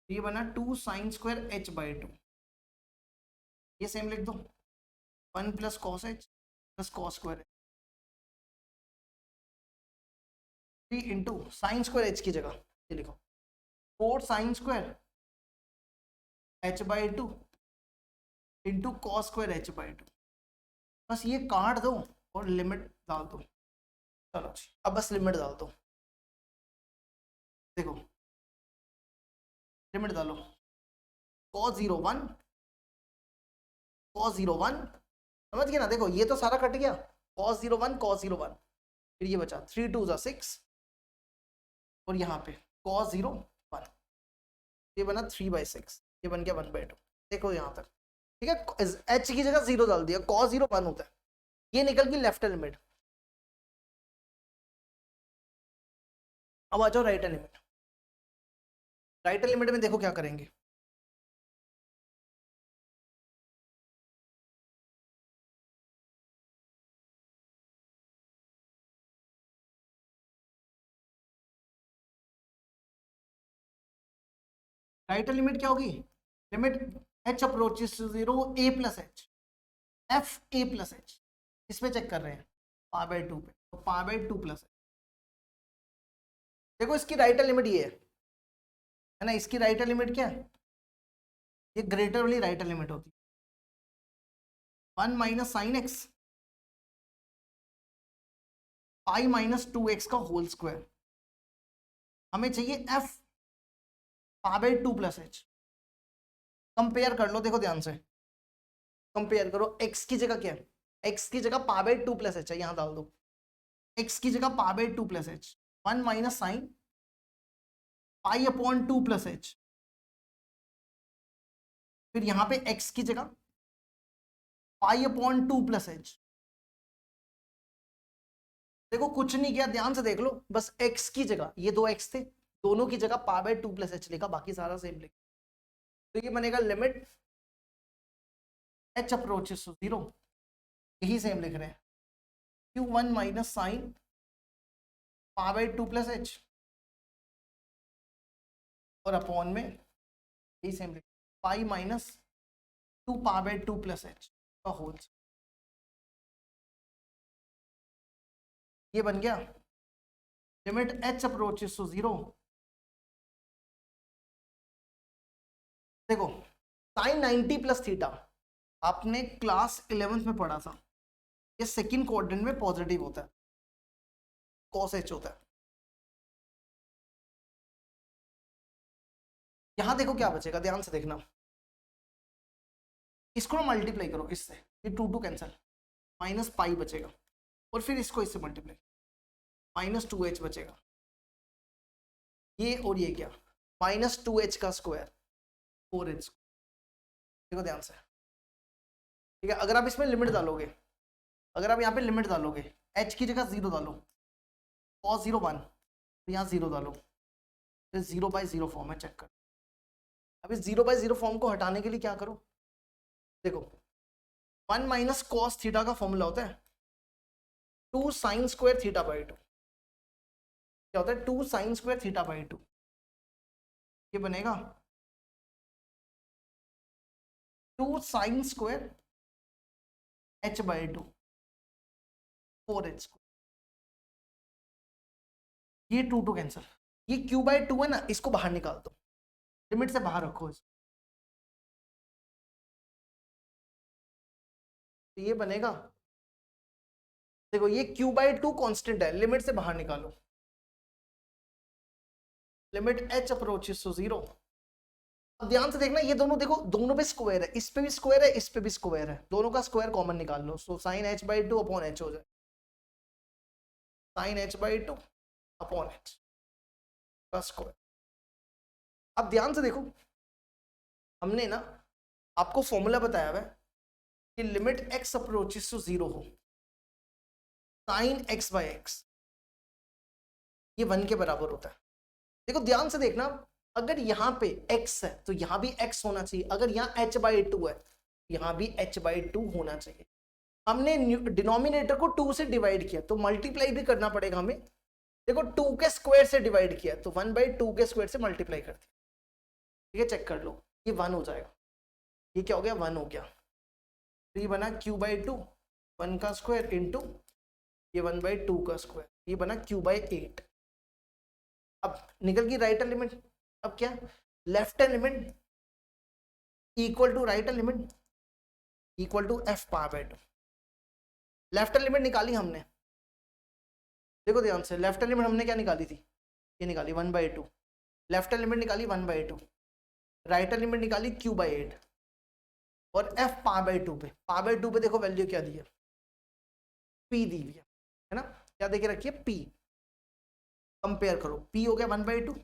ये बना 2 साइन स्क्वायर एच बाई 2, ये सेम लिख दो 1 plus cos H plus cos square 3 into sine square H की जगह ये लिखो 4 sine square H by 2 into cos square H by 2, बस ये काट दो और लिमिट डाल दो। चलो अब बस लिमिट डाल दो, देखो लिमिट डालो, cos 0 1 cos 0 1, समझ गए ना, देखो ये तो सारा कट गया, cos 0 1 cos 0 1, फिर ये बचा 3 2 6 और यहाँ पे cos 0 1, ये बना 3/6, ये बन गया 1/2, देखो यहाँ तक ठीक है। h की जगह 0 डाल दिया, cos 0 1 होता है, ये निकल गई लेफ्ट लिमिट। अब आ जाओ राइट लिमिट, राइट लिमिट में देखो क्या करेंगे, राइट लिमिट क्या होगी, limit h approaches to 0 a plus H F A plus H, इस पे चेक कर रहे हैं π/2 पे, तो π/2 प्लस एच, देखो इसकी राइट लिमिट ये है ना, इसकी राइट लिमिट क्या है, ये ग्रेटर वाली राइट लिमिट होती है 1 minus sine x pi minus 2x का होल स्क्वायर, हमें चाहिए f π/2 प्लस एच। कंपेयर कर लो, देखो ध्यान से कंपेयर करो, x की जगह क्या है, x की जगह π/2 प्लस एच है, यहां डाल दो x की जगह π/2 plus H, 1 minus sine π/2 plus H, फिर यहां पे x की जगह π/2 प्लस एच, देखो कुछ नहीं किया, ध्यान से देख लो, बस x की जगह ये दो x थे, दोनों की जगह π/2 प्लस एच लिखा, बाकी सारा सेम लिखा, तो ये बनेगा लिमिट h अप्रोचेस टू 0, यही सेम लिख रहे हैं q1 minus sine π/2 plus H और अपॉन में यही सेम लिख पाई माइनस 2 π/2 प्लस एच का होल, ये बन गया लिमिट h अप्रोचेस टू 0, देखो साइन 90 प्लस थीटा आपने क्लास 11th में पढ़ा था, ये सेकंड क्वाड्रेंट में पॉजिटिव होता है, cos h होता है, यहां देखो क्या बचेगा, ध्यान से देखना, इसको ना मल्टीप्लाई करो इससे, ये 2 2 कैंसिल, माइनस पाई बचेगा, और फिर इसको इससे मल्टीप्लाई, -2h बचेगा, ये और ये क्या, -2h का स्क्वायर 4h। देखो ध्यान से, ठीक है। अगर आप इसमें लिमिट डालोगे, अगर आप यहाँ पे लिमिट डालोगे, h की जगह 0 डालो, cos 0 1, यहाँ 0 डालो, फिर 0/0 फॉर्म है, चेक कर। अब इस 0/0 फॉर्म को हटाने के लिए क्या करो, देखो 1 माइनस कॉस थीटा का फॉर्मूला होता है 2 साइन स्क्वायर थीटा बाई 2, क्या होता है 2 साइन स्क्वायर थीटा बाई 2, ये बनेगा 2 sine square h by 2 4h, ये 2 2 कैंसिल, ये q बाई 2 है ना, इसको बाहर निकाल दो, लिमिट से बाहर रखो इसको, तो ये बनेगा, देखो ये q बाई 2 कॉन्स्टेंट है, लिमिट से बाहर निकालो, लिमिट h अप्रोचेस टू 0। अब ध्यान से देखना, ये दोनों देखो, दोनों पे स्क्वायर है, इस पे भी स्क्वायर है, इस पे भी स्क्वायर है, दोनों का स्क्वायर कॉमन निकाल लो, so sine h by 2 upon h हो जाए, sine h by 2 upon h का स्क्वायर। अब ध्यान से देखो, हमने ना आपको फॉर्मूला बताया हुआ है कि लिमिट x अप्रोचेस टू 0 हो, साइन x बाई x ये 1 के बराबर होता है। देखो ध्यान से देखना, अगर यहाँ पे x है तो यहाँ भी x होना चाहिए, अगर यहाँ h बाई 2 है यहाँ भी h बाई 2 होना चाहिए। हमने डिनोमिनेटर को 2 से डिवाइड किया तो मल्टीप्लाई भी करना पड़ेगा हमें, देखो 2 के स्क्वायर से डिवाइड किया तो 1/2 के स्क्वायर से मल्टीप्लाई कर दिया, ठीक है, चेक कर लो, ये 1 हो जाएगा, ये क्या हो गया 1 हो गया, तो ये बना q बाई 2 1 का स्क्वायर इंटू ये 1/2 का स्क्वायर, ये बना q बाई 8। अब निकल गई राइट लिमिट, अब क्या left hand limit equal to right hand limit equal to f power by 2, left hand limit निकाली हमने, देखो ध्यान से, लेफ्ट हैंड लिमिट हमने क्या निकाली थी, ये निकाली 1/2, लेफ्ट हैंड लिमिट निकाली 1/2, राइट हैंड लिमिट निकाली q बाई 8, और f पावर बाई 2 पे, पावर बाई 2 पे देखो वैल्यू क्या दी है, p दी हुई है ना, क्या देके रखिए p, कंपेयर करो, p हो गया 1/2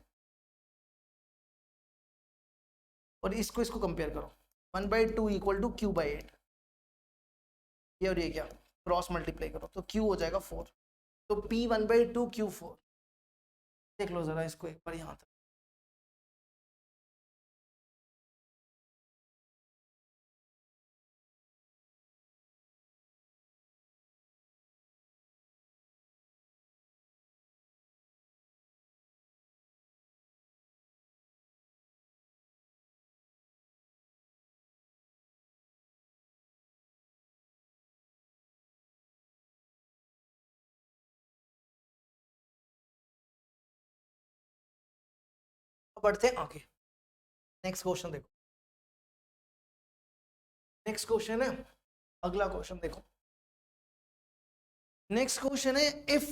और इसको इसको कंपेयर करो, 1/2 इक्वल टू q बाई 8, ये और ये क्या क्रॉस मल्टीप्लाई करो तो q हो जाएगा 4, तो p 1/2 q 4, देख लो जरा इसको एक बार यहाँ तक, बढ़ते हैं आगे, नेक्स्ट क्वेश्चन देखो, नेक्स्ट क्वेश्चन है, अगला क्वेश्चन देखो, नेक्स्ट क्वेश्चन है if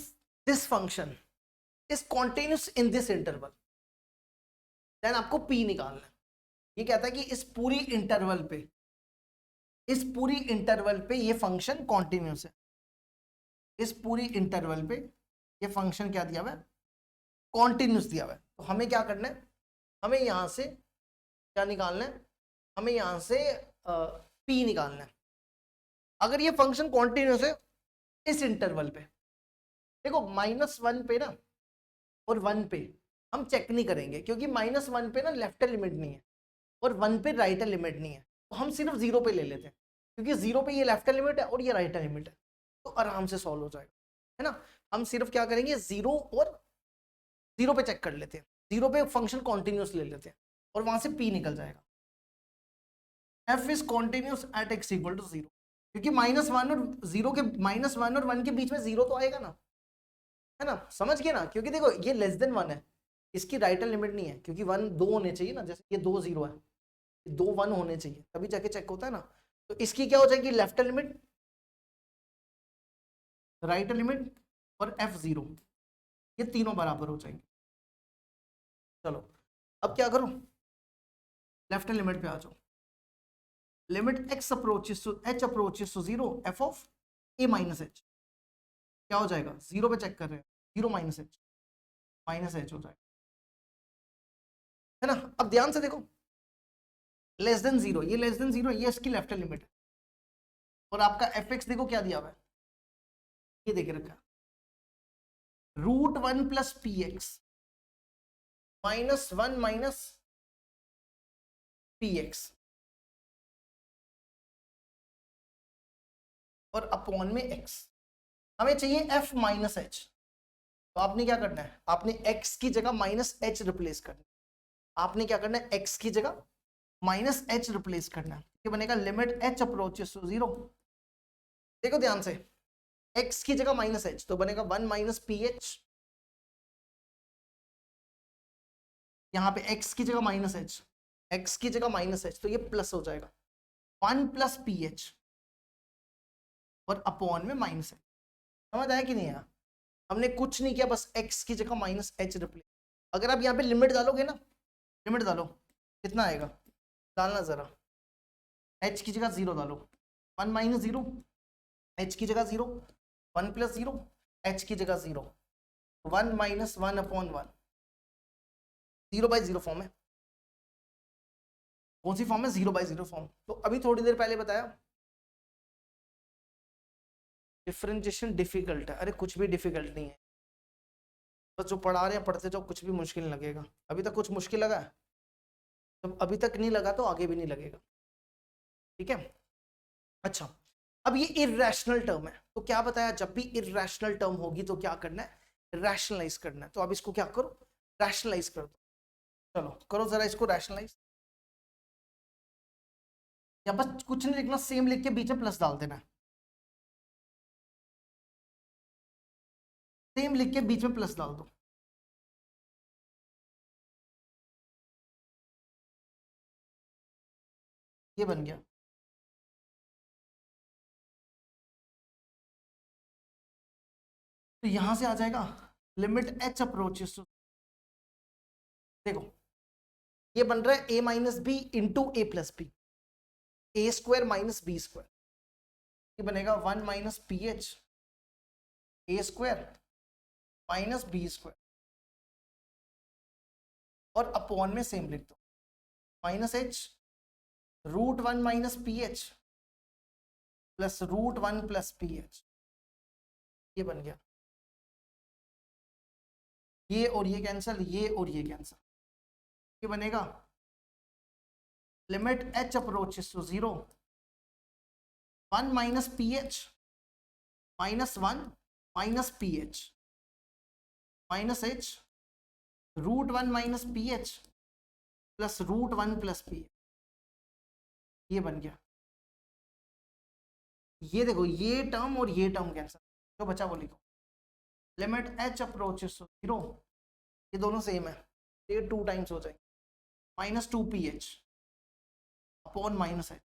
this function is continuous in this interval then आपको p निकालना है। ये कहता है कि इस पूरी इंटरवल पे, इस पूरी इंटरवल पे ये फंक्शन कॉन्टिन्यूस है, इस पूरी इंटरवल पे ये फंक्शन क्या दिया हुआ है, कॉन्टिन्यूस दिया हुआ है, तो हमें क्या करना है, हमें यहां से क्या निकालना है, हमें यहां से p निकालना है। अगर ये फंक्शन कॉन्टिन्यूस है इस इंटरवल पे, देखो -1 पे ना और 1 पे हम चेक नहीं करेंगे, क्योंकि -1 पे ना लेफ्ट लिमिट नहीं है और 1 पे राइट लिमिट नहीं है, तो हम सिर्फ 0 पे ले लेते हैं, क्योंकि 0 पे ये लेफ्ट लिमिट है और ये राइट लिमिट है, तो आराम से सॉल्व हो जाएगा, है ना। हम सिर्फ क्या करेंगे 0 और 0 पे चेक कर लेते हैं, 0 पे फंक्शन कॉन्टिन्यूस ले लेते हैं और वहां से p निकल जाएगा, f is continuous at x equal to 0, क्योंकि -1 और 0 के, -1 और 1 के बीच में 0 तो आएगा ना, है ना, समझ गए ना, क्योंकि देखो ये लेस देन 1 है, इसकी राइट लिमिट नहीं है, क्योंकि 1 2 होने चाहिए ना, जैसे ये 2 0 है, 2 1 होने चाहिए तभी जाके चेक होता है ना, तो इसकी क्या हो जाएगी लेफ्ट लिमिट, राइट लिमिट और f0, ये तीनों बराबर हो जाएंगे। चलो अब क्या करूं, लेफ्ट हैंड लिमिट पे आ जाओ, limit x approaches to h approaches to 0 f of a minus h क्या हो जाएगा, 0 पे चेक कर रहे हैं, 0 माइनस h हो जाएगा, है ना। अब ध्यान से देखो, लेस देन 0, ये लेस देन 0, ये इसकी लेफ्ट हैंड लिमिट है, और आपका fx देखो क्या दिया हुआ है, ये देख रखा, √1 plus P x -1 minus P x और अपॉन में x, हमें चाहिए f माइनस h, तो आपने क्या करना है, आपने x की जगह माइनस h रिप्लेस करना है, आपने क्या करना है, x की जगह माइनस h रिप्लेस करना है, ये बनेगा लिमिट h अप्रोचेस टू 0, देखो ध्यान से, x की जगह माइनस h तो बनेगा 1 माइनस पी एच, यहाँ पे x की जगह माइनस h, x की जगह माइनस h तो ये प्लस हो जाएगा 1 प्लस पी एच और अपॉन में माइनस h, समझ आया कि नहीं आया, हमने कुछ नहीं किया, बस x की जगह माइनस h रिप्लेस। अगर आप यहाँ पे लिमिट डालोगे ना, लिमिट डालो, कितना आएगा, डालना जरा, h की जगह 0 डालो, 1 माइनस 0, h की जगह 0, 1 प्लस 0, h की जगह 0, 1 माइनस 1 अपॉन 1, 0/0 फॉर्म है, कौन सी फॉर्म है, 0/0 फॉर्म। तो अभी थोड़ी देर पहले बताया डिफरेंशिएशन डिफिकल्ट है, अरे कुछ भी डिफिकल्ट नहीं है, बस जो पढ़ा रहे हैं पढ़ते जाओ, कुछ भी मुश्किल नहीं लगेगा। अभी तक कुछ मुश्किल लगा है, तो अभी तक नहीं लगा तो आगे भी नहीं लगेगा, ठीक है। अच्छा, अब ये इर्रेशनल टर्म है, तो क्या बताया, जब भी इर्रेशनल टर्म होगी तो क्या करना है, रैशनलाइज करना है, तो अब इसको क्या करो, रैशनलाइज कर दो, चलो करो जरा इसको रैशनलाइज, या बस कुछ नहीं लिखना, सेम लिख के बीच में प्लस डाल देना है, सेम लिख के बीच में प्लस डाल दो, ये बन गया, तो यहां से आ जाएगा लिमिट h अप्रोचेस टू, देखो ये बन रहा है a minus B into A plus B, A square minus B square, ये बनेगा 1 minus P H A square minus B square और अपॉन में सेम लिख दो, minus h √1 minus P H plus √1 plus P H, ये बन गया, ये और ये कैंसल, ये और ये कैंसल, ये बनेगा limit h approaches to 0, 1 minus P H -1 minus P H minus h √1 minus P H plus √1 plus P H, ये बन गया, ये देखो ये टर्म और ये टर्म कैंसल, जो बचा वो लिखो, लिमिट h अप्रोचेस टू 0, ये दोनों सेम है, ये 2 टाइम्स हो जाएंगे, -2 P H upon minus h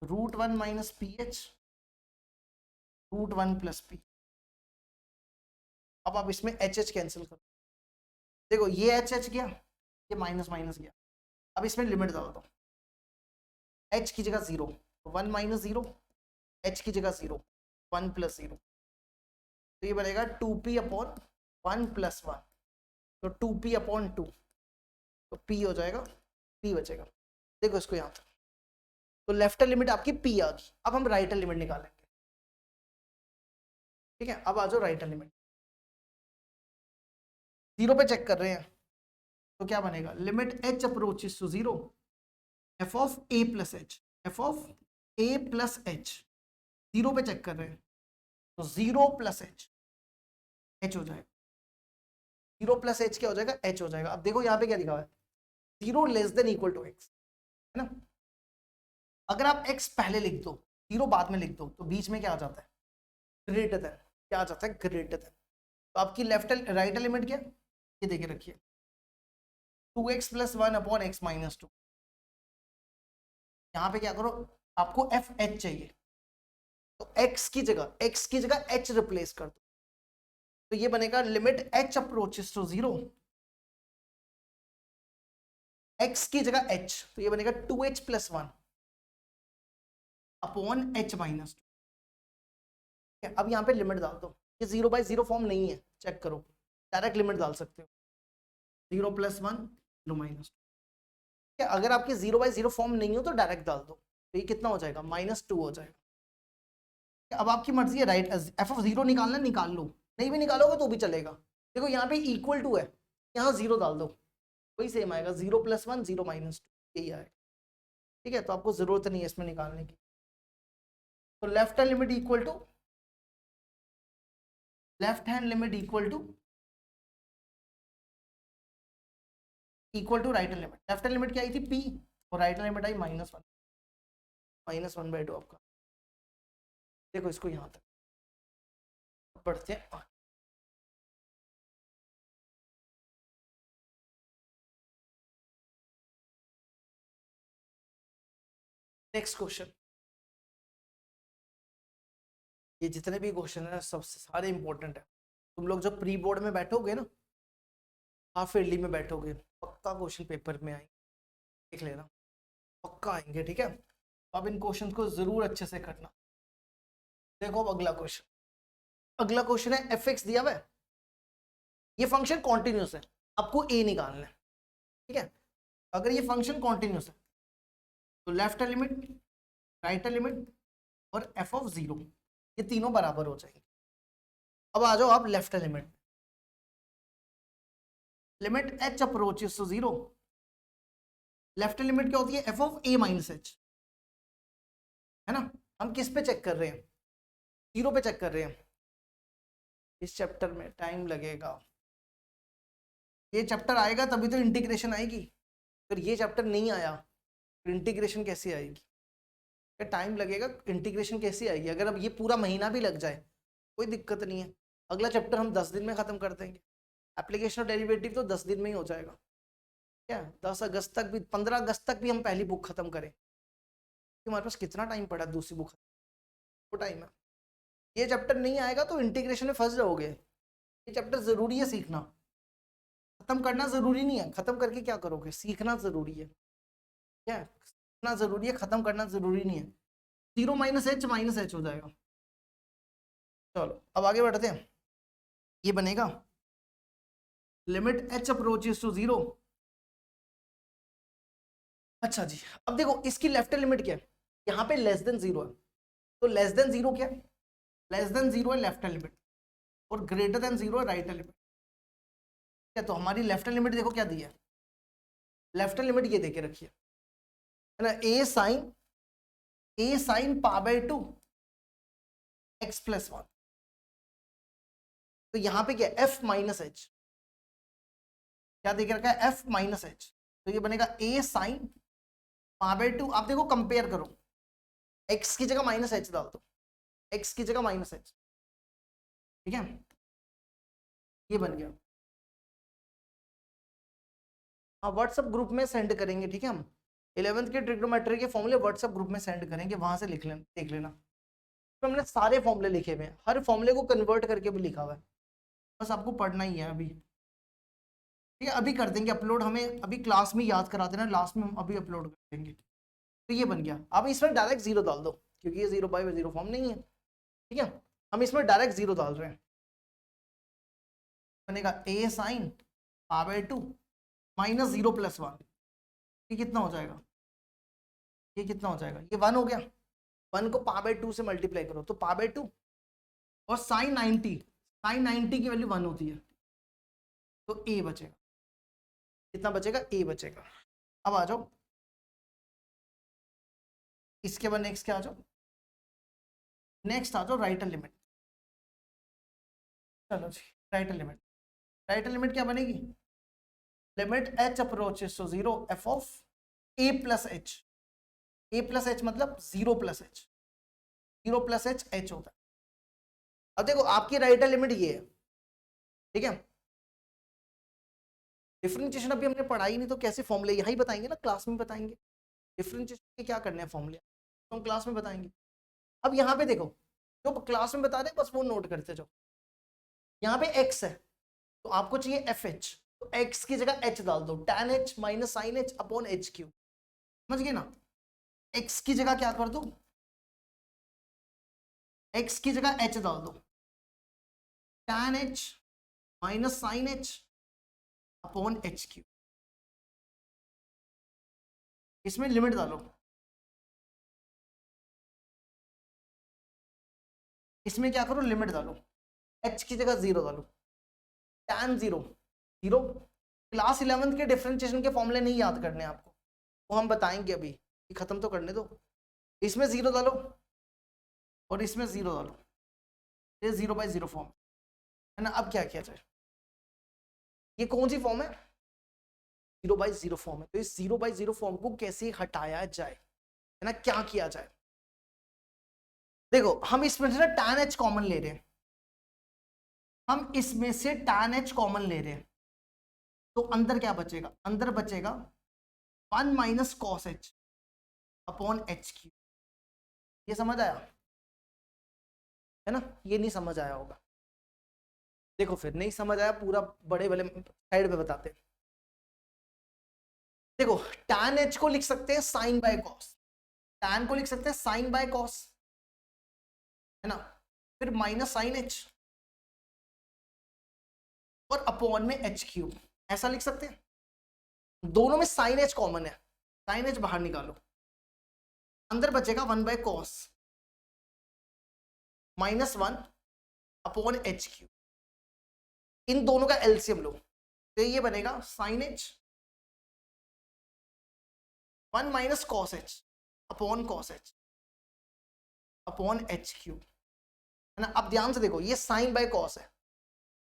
√1 minus P H √1 plus P, अब आप इसमें एच एच कैंसिल करो, देखो ये एच एच गया, ये माइनस माइनस गया, अब इसमें लिमिट डाल दो, h की जगह 0, 1 माइनस 0, h की जगह 0, 1 प्लस 0, तो ये बनेगा 2p अपॉन 1 प्लस 1, तो 2p अपॉन 2, तो p हो जाएगा, p बचेगा, देखो इसको यहाँ तक, तो लेफ्ट लिमिट आपकी p आ गई, अब हम राइट लिमिट निकालेंगे, ठीक है। अब आ जाओ राइट लिमिट, 0 पे चेक कर रहे हैं, तो क्या बनेगा, limit h approaches to 0, f of a plus h, f of a plus h, 0 पे चेक कर रहे हैं, तो 0 प्लस h, h हो जाएगा, 0 प्लस h क्या हो जाएगा, h हो जाएगा। अब देखो यहाँ पे क्या लिखा हुआ है, 0 less than equal to x, है ना, अगर आप x पहले लिख दो, 0 बाद में लिख दो, तो बीच में क्या आ जाता है, ग्रेटर देन, क्या आ जाता है, ग्रेटर देन, तो आपकी लेफ्ट राइट लिमिट क्या, ये देखे रखिए, 2x plus 1 upon x minus 2, यहाँ पे क्या करो, आपको एफ एच चाहिए, तो x की जगह h रिप्लेस कर दो, तो ये बनेगा limit h approaches to 0, x की जगह h, तो ये बनेगा 2h plus 1 upon h minus 2। अब यहाँ पे लिमिट डाल दो, ये 0/0 फॉर्म नहीं है, चेक करो, डायरेक्ट लिमिट डाल सकते हो, 0 + 1 0 -2। अगर आपकी 0/0 फॉर्म नहीं हो तो डायरेक्ट डाल दो, तो ये कितना हो जाएगा -2 हो जाएगा। अब आपकी मर्जी है, राइट f(0) निकालना निकाल लो, नहीं भी निकालोगे तो भी चलेगा। देखो यहाँ पे इक्वल टू है, यहाँ 0 डाल दो, वही सेम आएगा, 0 + 1 0 -2 यही आएगा। ठीक है, तो आपको जरूरत नहीं है इसमें निकालने की। तो left hand limit equal to right hand limit left hand limit क्या आई थी p, और राइट हैंड लिमिट आई -1 -1/2 आपका। देखो इसको यहाँ तक पढ़ते हैं। नेक्स्ट क्वेश्चन, ये जितने भी क्वेश्चन है सबसे सारे इंपॉर्टेंट है। तुम लोग जब प्री बोर्ड में बैठोगे ना, हाफ ईयरली में बैठोगे, पक्का क्वेश्चन पेपर में आएंगे, देख लेना, पक्का आएंगे। ठीक है, तो अब इन क्वेश्चन को जरूर अच्छे से करना। देखो अब अगला क्वेश्चन है f(x) दिया हुआ है, ये फंक्शन कॉन्टिन्यूस है, आपको a निकालना है। ठीक है, अगर ये फंक्शन कॉन्टिन्यूस है तो left hand limit, right hand limit और f(0) ये तीनों बराबर हो जाएंगे। अब आ जाओ आप left hand limit, limit h approaches to 0, left hand limit क्या होती है, f(a - h), है ना। हम किस पे चेक कर रहे हैं, 0 पे चेक कर रहे हैं। इस चैप्टर में टाइम लगेगा, ये चैप्टर आएगा तभी तो इंटीग्रेशन आएगी, अगर ये चैप्टर नहीं आया फिर इंटीग्रेशन कैसे आएगी, टाइम लगेगा, इंटीग्रेशन कैसे आएगी। अगर अब ये पूरा महीना भी लग जाए कोई दिक्कत नहीं है, अगला चैप्टर हम 10 दिन में खत्म कर देंगे, एप्लीकेशन ऑफ डेरिवेटिव तो 10 दिन में ही हो जाएगा। क्या 10 अगस्त तक भी, 15 अगस्त तक भी हम पहली बुक खत्म करें, हमारे पास कितना टाइम पड़ा दूसरी बुक, वो टाइम है। ये चैप्टर नहीं आएगा तो इंटीग्रेशन में फंस जाओगे, ये चैप्टर जरूरी है सीखना, खत्म करना जरूरी नहीं है, खत्म करके क्या करोगे, सीखना जरूरी है। क्या सीखना जरूरी है, खत्म करना जरूरी नहीं है। 0 - h हो जाएगा। चलो अब आगे बढ़ते हैं, ये बनेगा लिमिट h अप्रोचेस टू 0। अच्छा जी, अब देखो इसकी लेफ्ट लिमिट क्या है, यहाँ पे <0 है, तो <0 क्या है, <0 है लेफ्ट हैंड लिमिट, और <0 है राइट हैंड लिमिट। क्या, तो हमारी लेफ्ट हैंड लिमिट देखो क्या दी है, लेफ्ट हैंड लिमिट ये देके रखिए, है ना, a sin π/2 x + 1। तो यहाँ पे क्या है, f - h, क्या देके रखा है, f - h, तो ये बनेगा a sin π/2। आप देखो कंपेयर करो, x की जगह -h डाल दो, x की जगह -h, ठीक है, ये बन गया। हाँ व्हाट्सएप ग्रुप में सेंड करेंगे, ठीक है, हम 11th के ट्रिग्नोमेट्री के फॉर्मूले व्हाट्सएप ग्रुप में सेंड करेंगे, वहां से लिख लेना, देख लेना, तो हमने सारे फॉर्मूले लिखे हुए हैं, हर फॉर्मूले को कन्वर्ट करके भी लिखा हुआ है, बस आपको पढ़ना ही है अभी। ठीक है, अभी कर देंगे अपलोड, हमें अभी क्लास में याद करा देना, लास्ट में हम अभी अपलोड कर देंगे। तो ये बन गया, अब इसमें डायरेक्ट 0 डाल दो, क्योंकि ये 0/0 फॉर्म नहीं है। ठीक है, हम इसमें डायरेक्ट 0 डाल रहे हैं, बनेगा a sin π/2 -0 + 1, ये कितना हो जाएगा, ये कितना हो जाएगा, ये 1 हो गया, 1 को π/2 से मल्टीप्लाई करो तो π/2, और sin 90 की वैल्यू 1 होती है, तो a बचेगा, कितना बचेगा, a बचेगा। अब आ जाओ इसके बाद नेक्स्ट क्या आ जाओ, नेक्स्ट आ जाओ राइट हैंड लिमिट। चलो जी, right hand limit, right hand limit क्या बनेगी, limit h approaches to 0 f of a + h, a + h मतलब 0 + h, 0 + h h होता है। अब देखो आपकी राइट हैंड लिमिट ये है, ठीक है, डिफरेंशिएशन अभी हमने पढ़ाई नहीं, तो कैसे फॉर्मूले यही बताएंगे ना, क्लास में बताएंगे, डिफरेंशिएशन के क्या करने हैं फॉर्मूले तो हम क्लास में बताएंगे। अब यहाँ पे देखो, जो क्लास में बता रहे हैं बस वो नोट करते जाओ, यहाँ पे x है तो आपको चाहिए fh, तो x की जगह h डाल दो, tan h minus sine h upon H cube, समझ गए ना। x की जगह क्या कर दो, x की जगह h डाल दो, tan h minus sine h upon H cube, इसमें लिमिट डालो, इसमें क्या करो लिमिट डालो, h की जगह 0 डालो, tan 0 0। क्लास 11th के डिफरेंशिएशन के फॉर्मूले नहीं याद करने आपको, वो हम बताएंगे अभी, खत्म तो करने दो। इसमें 0 डालो और इसमें 0 डालो, ये 0/0 फॉर्म है ना। अब क्या किया जाए, ये कौन सी फॉर्म है, 0/0 फॉर्म है, तो इस 0/0 फॉर्म को कैसे हटाया जाए, है ना, क्या किया जाए। देखो हम इसमें से ना tan h कॉमन ले रहे हैं, हम इसमें से tan h कॉमन ले रहे हैं, तो अंदर क्या बचेगा, अंदर बचेगा 1 minus cos h upon H Q. ये समझ आया, है ना, ये नहीं समझ आया होगा, देखो फिर नहीं समझ आया पूरा बड़े वाले साइड पे बताते हैं। देखो tan h को लिख सकते हैं साइन बाय कॉस, tan को लिख सकते हैं साइन बाय कॉस, है ना, फिर माइनस साइन h और अपॉन में एच क्यूब, ऐसा लिख सकते हैं। दोनों में साइन h कॉमन है, साइन h बाहर निकालो, अंदर बचेगा 1 by cos minus 1 upon H cube, इन दोनों का एलसीएम लो, तो ये बनेगा sine h 1 minus cos h upon cos h upon H cube, है ना। अब ध्यान से देखो ये साइन बाय कॉस है,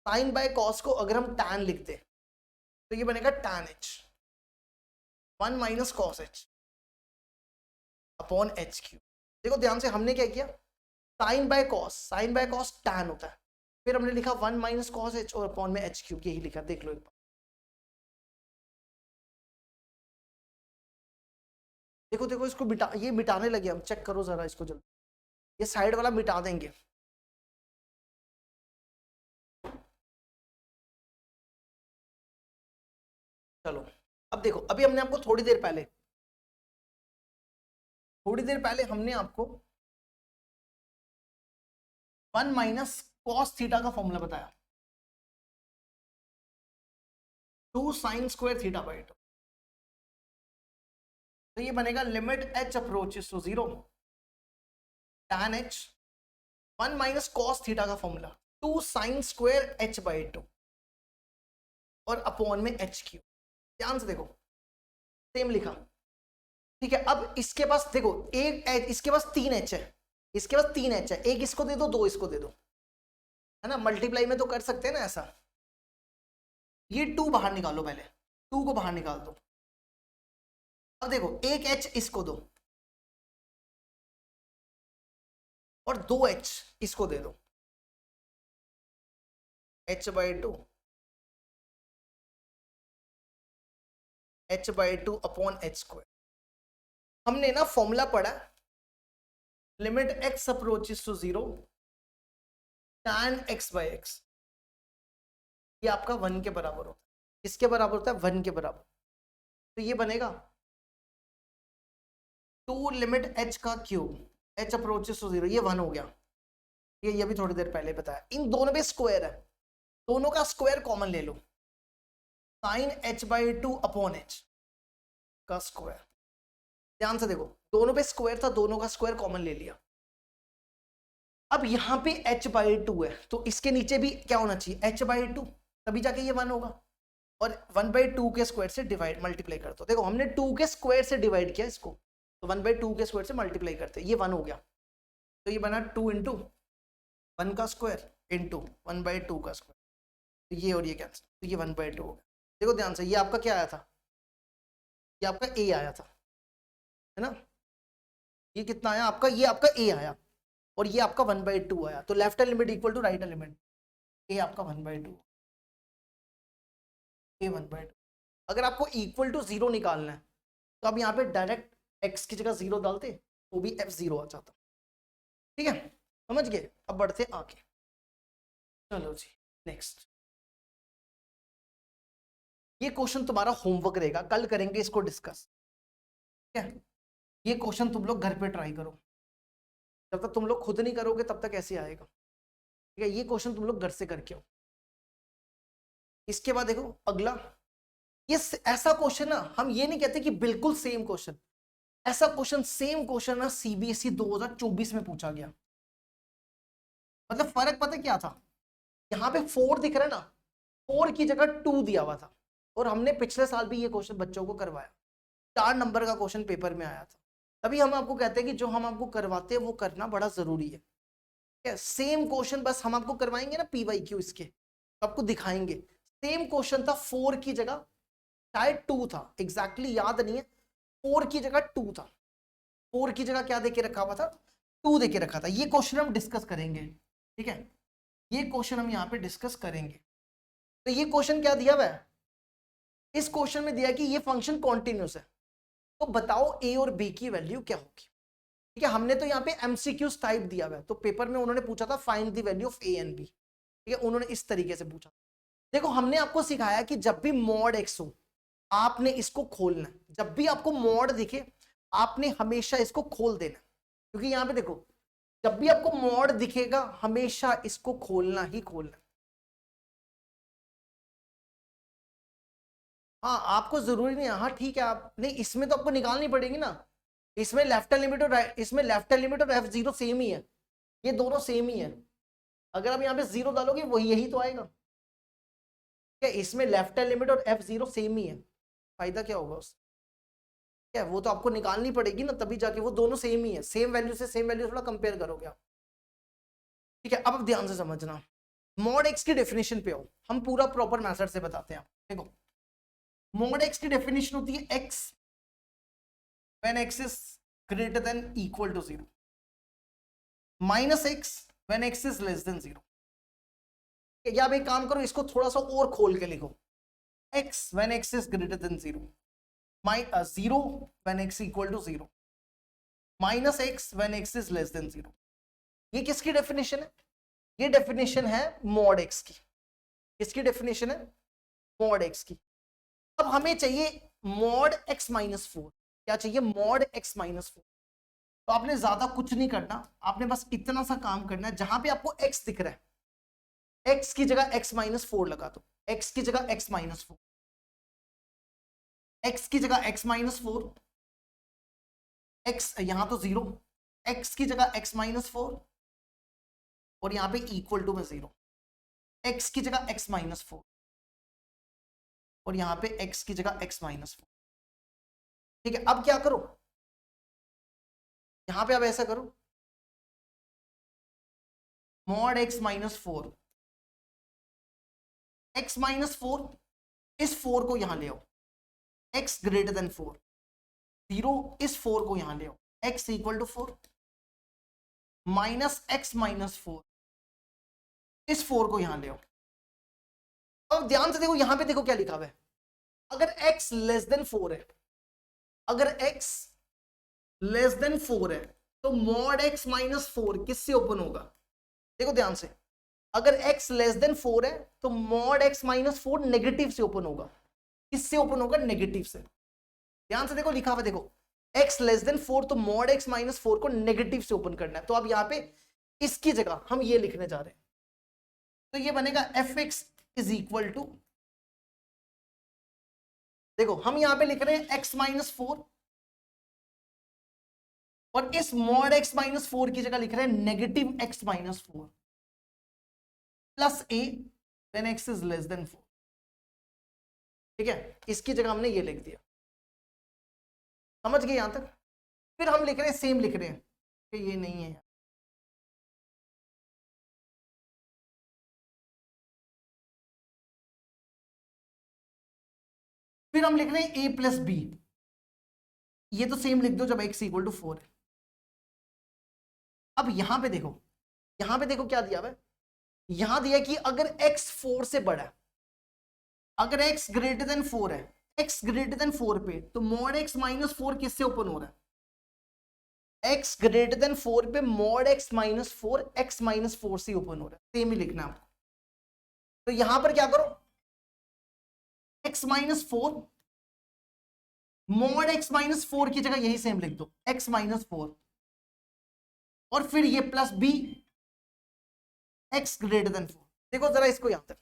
साइन बाय कॉस को अगर हम tan लिखते तो ये बनेगा tan h 1 minus cos h upon H cube. देखो ध्यान से हमने क्या किया, साइन बाय कॉस tan होता है, फिर हमने लिखा 1 माइनस कॉस h और अपॉन में एच क्यूब, यही लिखा, देख लो एक बार। देखो देखो इसको मिटा, ये मिटाने लगे हम, चेक करो जरा इसको जल्दी, ये साइड वाला मिटा देंगे। चलो अब देखो, अभी हमने आपको थोड़ी देर पहले हमने आपको 1 माइनस कॉस थीटा का फॉर्मूला बताया, 2 साइन स्क्वायर थीटा बाई 2, तो ये बनेगा limit h approaches to 0 tan h 1 minus cos theta का formula 2 sine square h by 2 और अपॉन में एच क्यू। ध्यान से देखो सेम लिखा, ठीक है। अब इसके पास देखो एक h, इसके पास 3 h है, इसके पास 3 h है, एक इसको दे दो, दो इसको दे दो, है ना, मल्टीप्लाई में तो कर सकते हैं ना ऐसा। ये 2 बाहर निकालो, पहले 2 को बाहर निकाल दो। अब देखो एक h इसको दो और 2 h इसको दे दो, h by 2 upon H square. हमने ना फॉर्मूला पढ़ा, limit x approaches to 0 tan x by X, ये आपका 1 के बराबर होता है, किसके बराबर होता है, 1 के बराबर, तो ये बनेगा 2 लिमिट h का क्यूब h अप्रोचेस टू 0, ये 1 हो गया, ये भी थोड़ी देर पहले बताया। इन दोनों में स्क्वायर है, दोनों का स्क्वायर कॉमन ले लो, sine h by 2 upon h का स्क्वायर। ध्यान से देखो दोनों पे स्क्वायर था, दोनों का स्क्वायर कॉमन ले लिया। अब यहाँ पे h बाई 2 है, तो इसके नीचे भी क्या होना चाहिए, h बाई 2, तभी जाके ये 1 होगा, और 1/2 के स्क्वायर से डिवाइड मल्टीप्लाई कर दो। देखो हमने 2 के स्क्वायर से डिवाइड किया इसको, तो 1/2 के स्क्वायर से मल्टीप्लाई करते, ये 1 हो गया, तो ये बना 2 इंटू 1 का स्क्वायर इंटू 1/2 का स्क्वायर, तो ये और ये कैंसिल, तो ये 1/2 हो गया। देखो ध्यान से, ये आपका क्या आया था, ये आपका a आया था, है ना, ये कितना आया आपका, ये आपका a आया और ये आपका 1/2 आया, तो left element equal to right element, a आपका 1/2, a 1/2। अगर आपको इक्वल टू 0 निकालना है तो आप यहाँ पे डायरेक्ट x की जगह 0 डालते तो भी f 0 आ जाता, ठीक है, समझ गए। अब बढ़ते आगे, चलो जी नेक्स्ट। ये क्वेश्चन तुम्हारा होमवर्क रहेगा, कल करेंगे इसको डिस्कस, ठीक है। ये क्वेश्चन तुम लोग घर पे ट्राई करो, जब तक तुम लोग खुद नहीं करोगे तब तक ऐसे आएगा, ठीक है। ये क्वेश्चन तुम लोग घर से करके आओ। इसके बाद देखो अगला, ये ऐसा क्वेश्चन ना, हम ये नहीं कहते कि बिल्कुल सेम क्वेश्चन, ऐसा क्वेश्चन सेम क्वेश्चन ना सीबीएसई 2024 में पूछा गया। मतलब फर्क पता क्या था, यहाँ पे 4 दिख रहा है ना, 4 की जगह 2 दिया हुआ था, और हमने पिछले साल भी ये क्वेश्चन बच्चों को करवाया, 4 नंबर का क्वेश्चन पेपर में आया था। तभी हम आपको कहते हैं कि जो हम आपको करवाते हैं वो करना बड़ा जरूरी है। सेम क्वेश्चन बस हम आपको करवाएंगे ना पीवाईक्यू इसके, तो आपको दिखाएंगे सेम क्वेश्चन था, 4 की जगह शायद 2 था, एग्जैक्टली याद नहीं है, 4 की जगह 2 था, 4 की जगह क्या देके रखा हुआ था, 2 देके रखा था। ये क्वेश्चन हम डिस्कस करेंगे, ठीक है, ये क्वेश्चन हम यहाँ पे डिस्कस करेंगे। तो ये क्वेश्चन क्या दिया हुआ है, इस क्वेश्चन में दिया कि ये फंक्शन कॉन्टिन्यूस है, तो बताओ ए और बी की वैल्यू क्या होगी, ठीक है। हमने तो यहाँ पे एमसीक्यूज टाइप दिया हुआ है, तो पेपर में उन्होंने पूछा था find the value of A and B, ठीक है, उन्होंने इस तरीके से पूछा। देखो हमने आपको सिखाया कि जब भी मॉड एक्स हो आपने इसको खोलना, जब भी आपको मॉड दिखे आपने हमेशा इसको खोल देना, क्योंकि यहाँ पे देखो जब भी आपको मॉड दिखेगा हमेशा इसको खोलना ही खोलना। हाँ आपको जरूरी नहीं है, हाँ ठीक है, आप नहीं इसमें तो आपको निकालनी पड़ेगी ना, इसमें लेफ्ट लिमिट और इसमें लेफ्ट लिमिट और F0 सेम ही है, ये दोनों सेम ही है। अगर आप यहाँ पे 0 डालोगे वही यही तो आएगा, क्या इसमें लेफ्ट लिमिट और F0 सेम ही है, फायदा क्या होगा उससे, क्या वो तो आपको निकालनी पड़ेगी ना, तभी जाके वो दोनों सेम ही है, सेम वैल्यू से सेम वैल्यू थोड़ा कंपेयर करोगे आप, ठीक है। अब ध्यान से समझना, मॉड एक्स की डेफिनेशन पे हो, हम पूरा प्रॉपर मेथड से बताते हैं। देखो मॉड एक्स की डेफिनेशन होती है x when x is greater than equal to 0, minus x when x is less than 0। या आप एक काम करो, इसको थोड़ा सा और खोल के लिखो, x when x is greater than 0, 0 when x equal to 0, minus x when x is less than 0। ये किसकी डेफिनेशन है, ये डेफिनेशन है मॉड एक्स की, किसकी डेफिनेशन है, मॉड एक्स की। अब हमें चाहिए मॉड एक्स माइनस 4, क्या चाहिए, मॉड एक्स माइनस 4। तो आपने ज्यादा कुछ नहीं करना, आपने बस इतना सा काम करना है, जहां पे आपको x दिख रहा है x की जगह x माइनस 4 लगा दो, x की जगह x माइनस 4, x की जगह x माइनस 4, x यहां तो 0, x की जगह x माइनस 4 और यहां पे इक्वल टू में 0, x की जगह x माइनस 4 और यहां पे x की जगह x माइनस 4, ठीक है। अब क्या करो, यहां पे अब ऐसा करो, mod x minus 4, x minus 4, इस 4 को यहां ले आओ, x ग्रेटर देन 4, 0 इस 4 को यहां ले आओ, x equal to 4, minus x minus 4, इस 4 को यहां ले आओ। अब ध्यान से देखो, यहां पे देखो क्या लिखा हुआ है, अगर x लेस देन 4 है, अगर x लेस देन 4 है तो मॉड x माइनस 4 किससे ओपन होगा, देखो ध्यान से, अगर x लेस देन 4 है तो मॉड x माइनस 4 नेगेटिव से ओपन होगा, किससे ओपन होगा, नेगेटिव से। ध्यान से देखो लिखा हुआ देखो, x लेस देन 4 तो मॉड x माइनस 4 को नेगेटिव से ओपन करना है, तो अब यहां पे इसकी जगह हम ये लिखने जा रहे हैं, तो ये बनेगा fx इज इक्वल टू, देखो हम यहां पे लिख रहे हैं x माइनस 4 और इस मॉड x माइनस 4 की जगह लिख रहे हैं negative x minus 4 plus a when x is less than 4, ठीक है। इसकी जगह हमने ये लिख दिया, समझ गए यहां तक। फिर हम लिख रहे हैं, सेम लिख रहे हैं कि ये नहीं है, फिर हम लिख रहे हैं a प्लस बी, ये तो सेम लिख दो जब x इक्वल टू 4 है। अब यहां पे देखो, यहां पे देखो क्या दिया हुआ है, यहां दिया कि अगर x 4 से बड़ा है, अगर x ग्रेटर देन 4 है, x ग्रेटर देन 4 पे, तो मॉड x माइनस 4 किससे ओपन हो रहा है, x ग्रेटर देन 4 पे mod x minus 4 x minus 4 से ओपन हो रहा है, सेम ही लिखना है आपको। तो यहां पर क्या करो, x minus 4, mod x minus 4 की जगह यही सेम लिख दो, x माइनस 4, और फिर ये plus b x greater than 4। देखो जरा इसको यहां तक,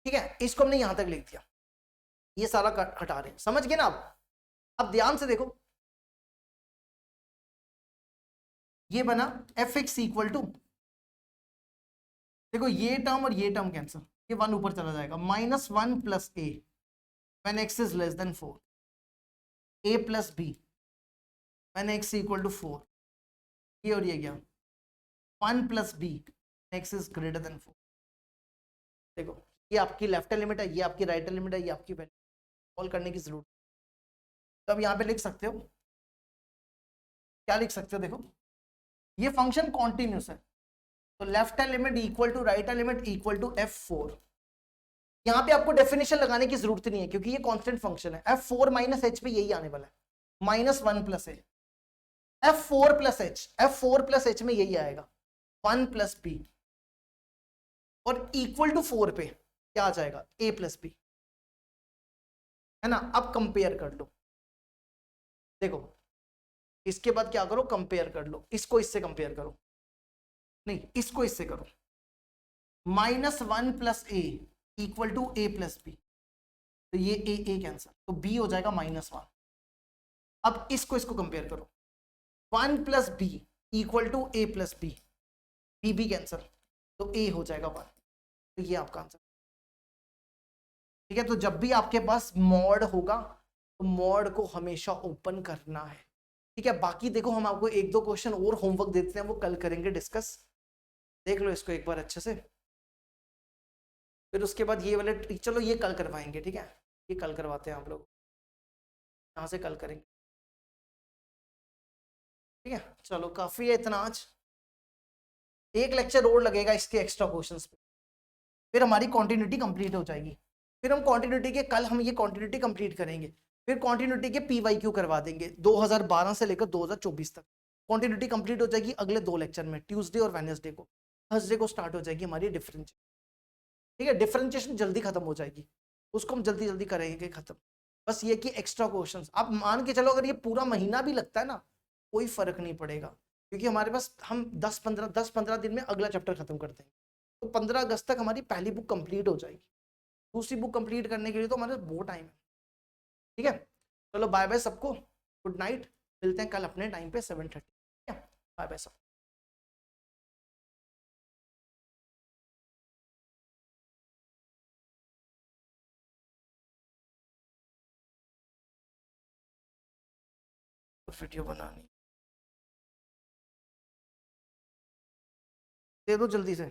ठीक है, इसको हमने यहां तक लिख दिया, ये सारा हटा रहे हैं, समझ गए ना आप? अब ध्यान से देखो, ये बना एफ एक्स इक्वल टू, देखो ये टर्म और ये टर्म कैंसिल, ये 1 ऊपर चला जाएगा, -1 plus a when x is less than 4, a plus b when x equal to 4, ये और ये गया 1 plus b x is greater than 4। देखो ये आपकी लेफ्ट हैंड लिमिट है, ये आपकी राइट हैंड लिमिट है, ये आपकी वैल्यू सॉल्व करने की जरूरत। तो अब यहाँ पे लिख सकते हो, क्या लिख सकते हो, देखो ये फंक्शन कॉन्टिन्यूस है, तो left hand limit equal to right hand limit equal to f4। यहाँ पे आपको डेफिनेशन लगाने की जरूरत नहीं है क्योंकि ये कांस्टेंट फंक्शन है, f4 माइनस h पे यही आने वाला है, -1 प्लस ए, f4 plus h, f4 plus h में यही आएगा 1 प्लस बी, और इक्वल टू 4 पे क्या आ जाएगा, a प्लस बी, है ना। अब कंपेयर कर लो, देखो इसके बाद क्या करो, कंपेयर कर लो, इसको इससे कंपेयर करो, नहीं इसको इससे करो, -1 plus a equal to a plus b, तो ये ए कैंसर, तो बी हो जाएगा -1। अब इसको कंपेयर करो, 1 plus b equal to a plus b, b cancel, तो ए हो जाएगा 1, तो ये आपका आंसर, ठीक है। तो जब भी आपके पास मॉड होगा तो मॉड को हमेशा ओपन करना है, ठीक है। बाकी देखो हम आपको 1-2 क्वेश्चन और होमवर्क देते हैं, वो कल करेंगे डिस्कस, देख लो इसको एक बार अच्छे से, फिर उसके बाद ये वाले, चलो ये कल करवाएंगे, ठीक है, ये कल करवाते हैं आप लोग, यहाँ से कल करेंगे, ठीक है। चलो काफी है इतना आज, एक लेक्चर और लगेगा इसके एक्स्ट्रा क्वेश्चंस पे, फिर हमारी कॉन्टिन्यूटी कंप्लीट हो जाएगी, फिर हम कॉन्टिन्यूटी के, कल हम ये कॉन्टिन्यूटी कंप्लीट करेंगे, फिर कॉन्टिन्यूटी के PYQ करवा देंगे 2012 से लेकर 2024 तक, कॉन्टिन्यूटी कंप्लीट हो जाएगी अगले 2 लेक्चर में, ट्यूसडे और वेडनेसडे को। थर्सडे को स्टार्ट हो जाएगी हमारी डिफरेंशिएशन, ठीक है, डिफरेंशिएशन जल्दी खत्म हो जाएगी, उसको हम जल्दी जल्दी करेंगे खत्म। बस ये कि एक्स्ट्रा क्वेश्चंस आप मान के चलो, अगर ये पूरा महीना भी लगता है ना कोई फर्क नहीं पड़ेगा, क्योंकि हमारे पास हम 10-15 दिन में अगला चैप्टर खत्म कर देंगे, तो 15 अगस्त तक हमारी पहली बुक कंप्लीट हो जाएगी, दूसरी बुक कंप्लीट करने के लिए तो हमारे पास बहुत टाइम है, ठीक है। चलो बाय बाय सबको, गुड नाइट, मिलते हैं कल अपने टाइम पे 7:30, ठीक है, बाय बाय सब। वीडियो बनानी दे दो जल्दी से।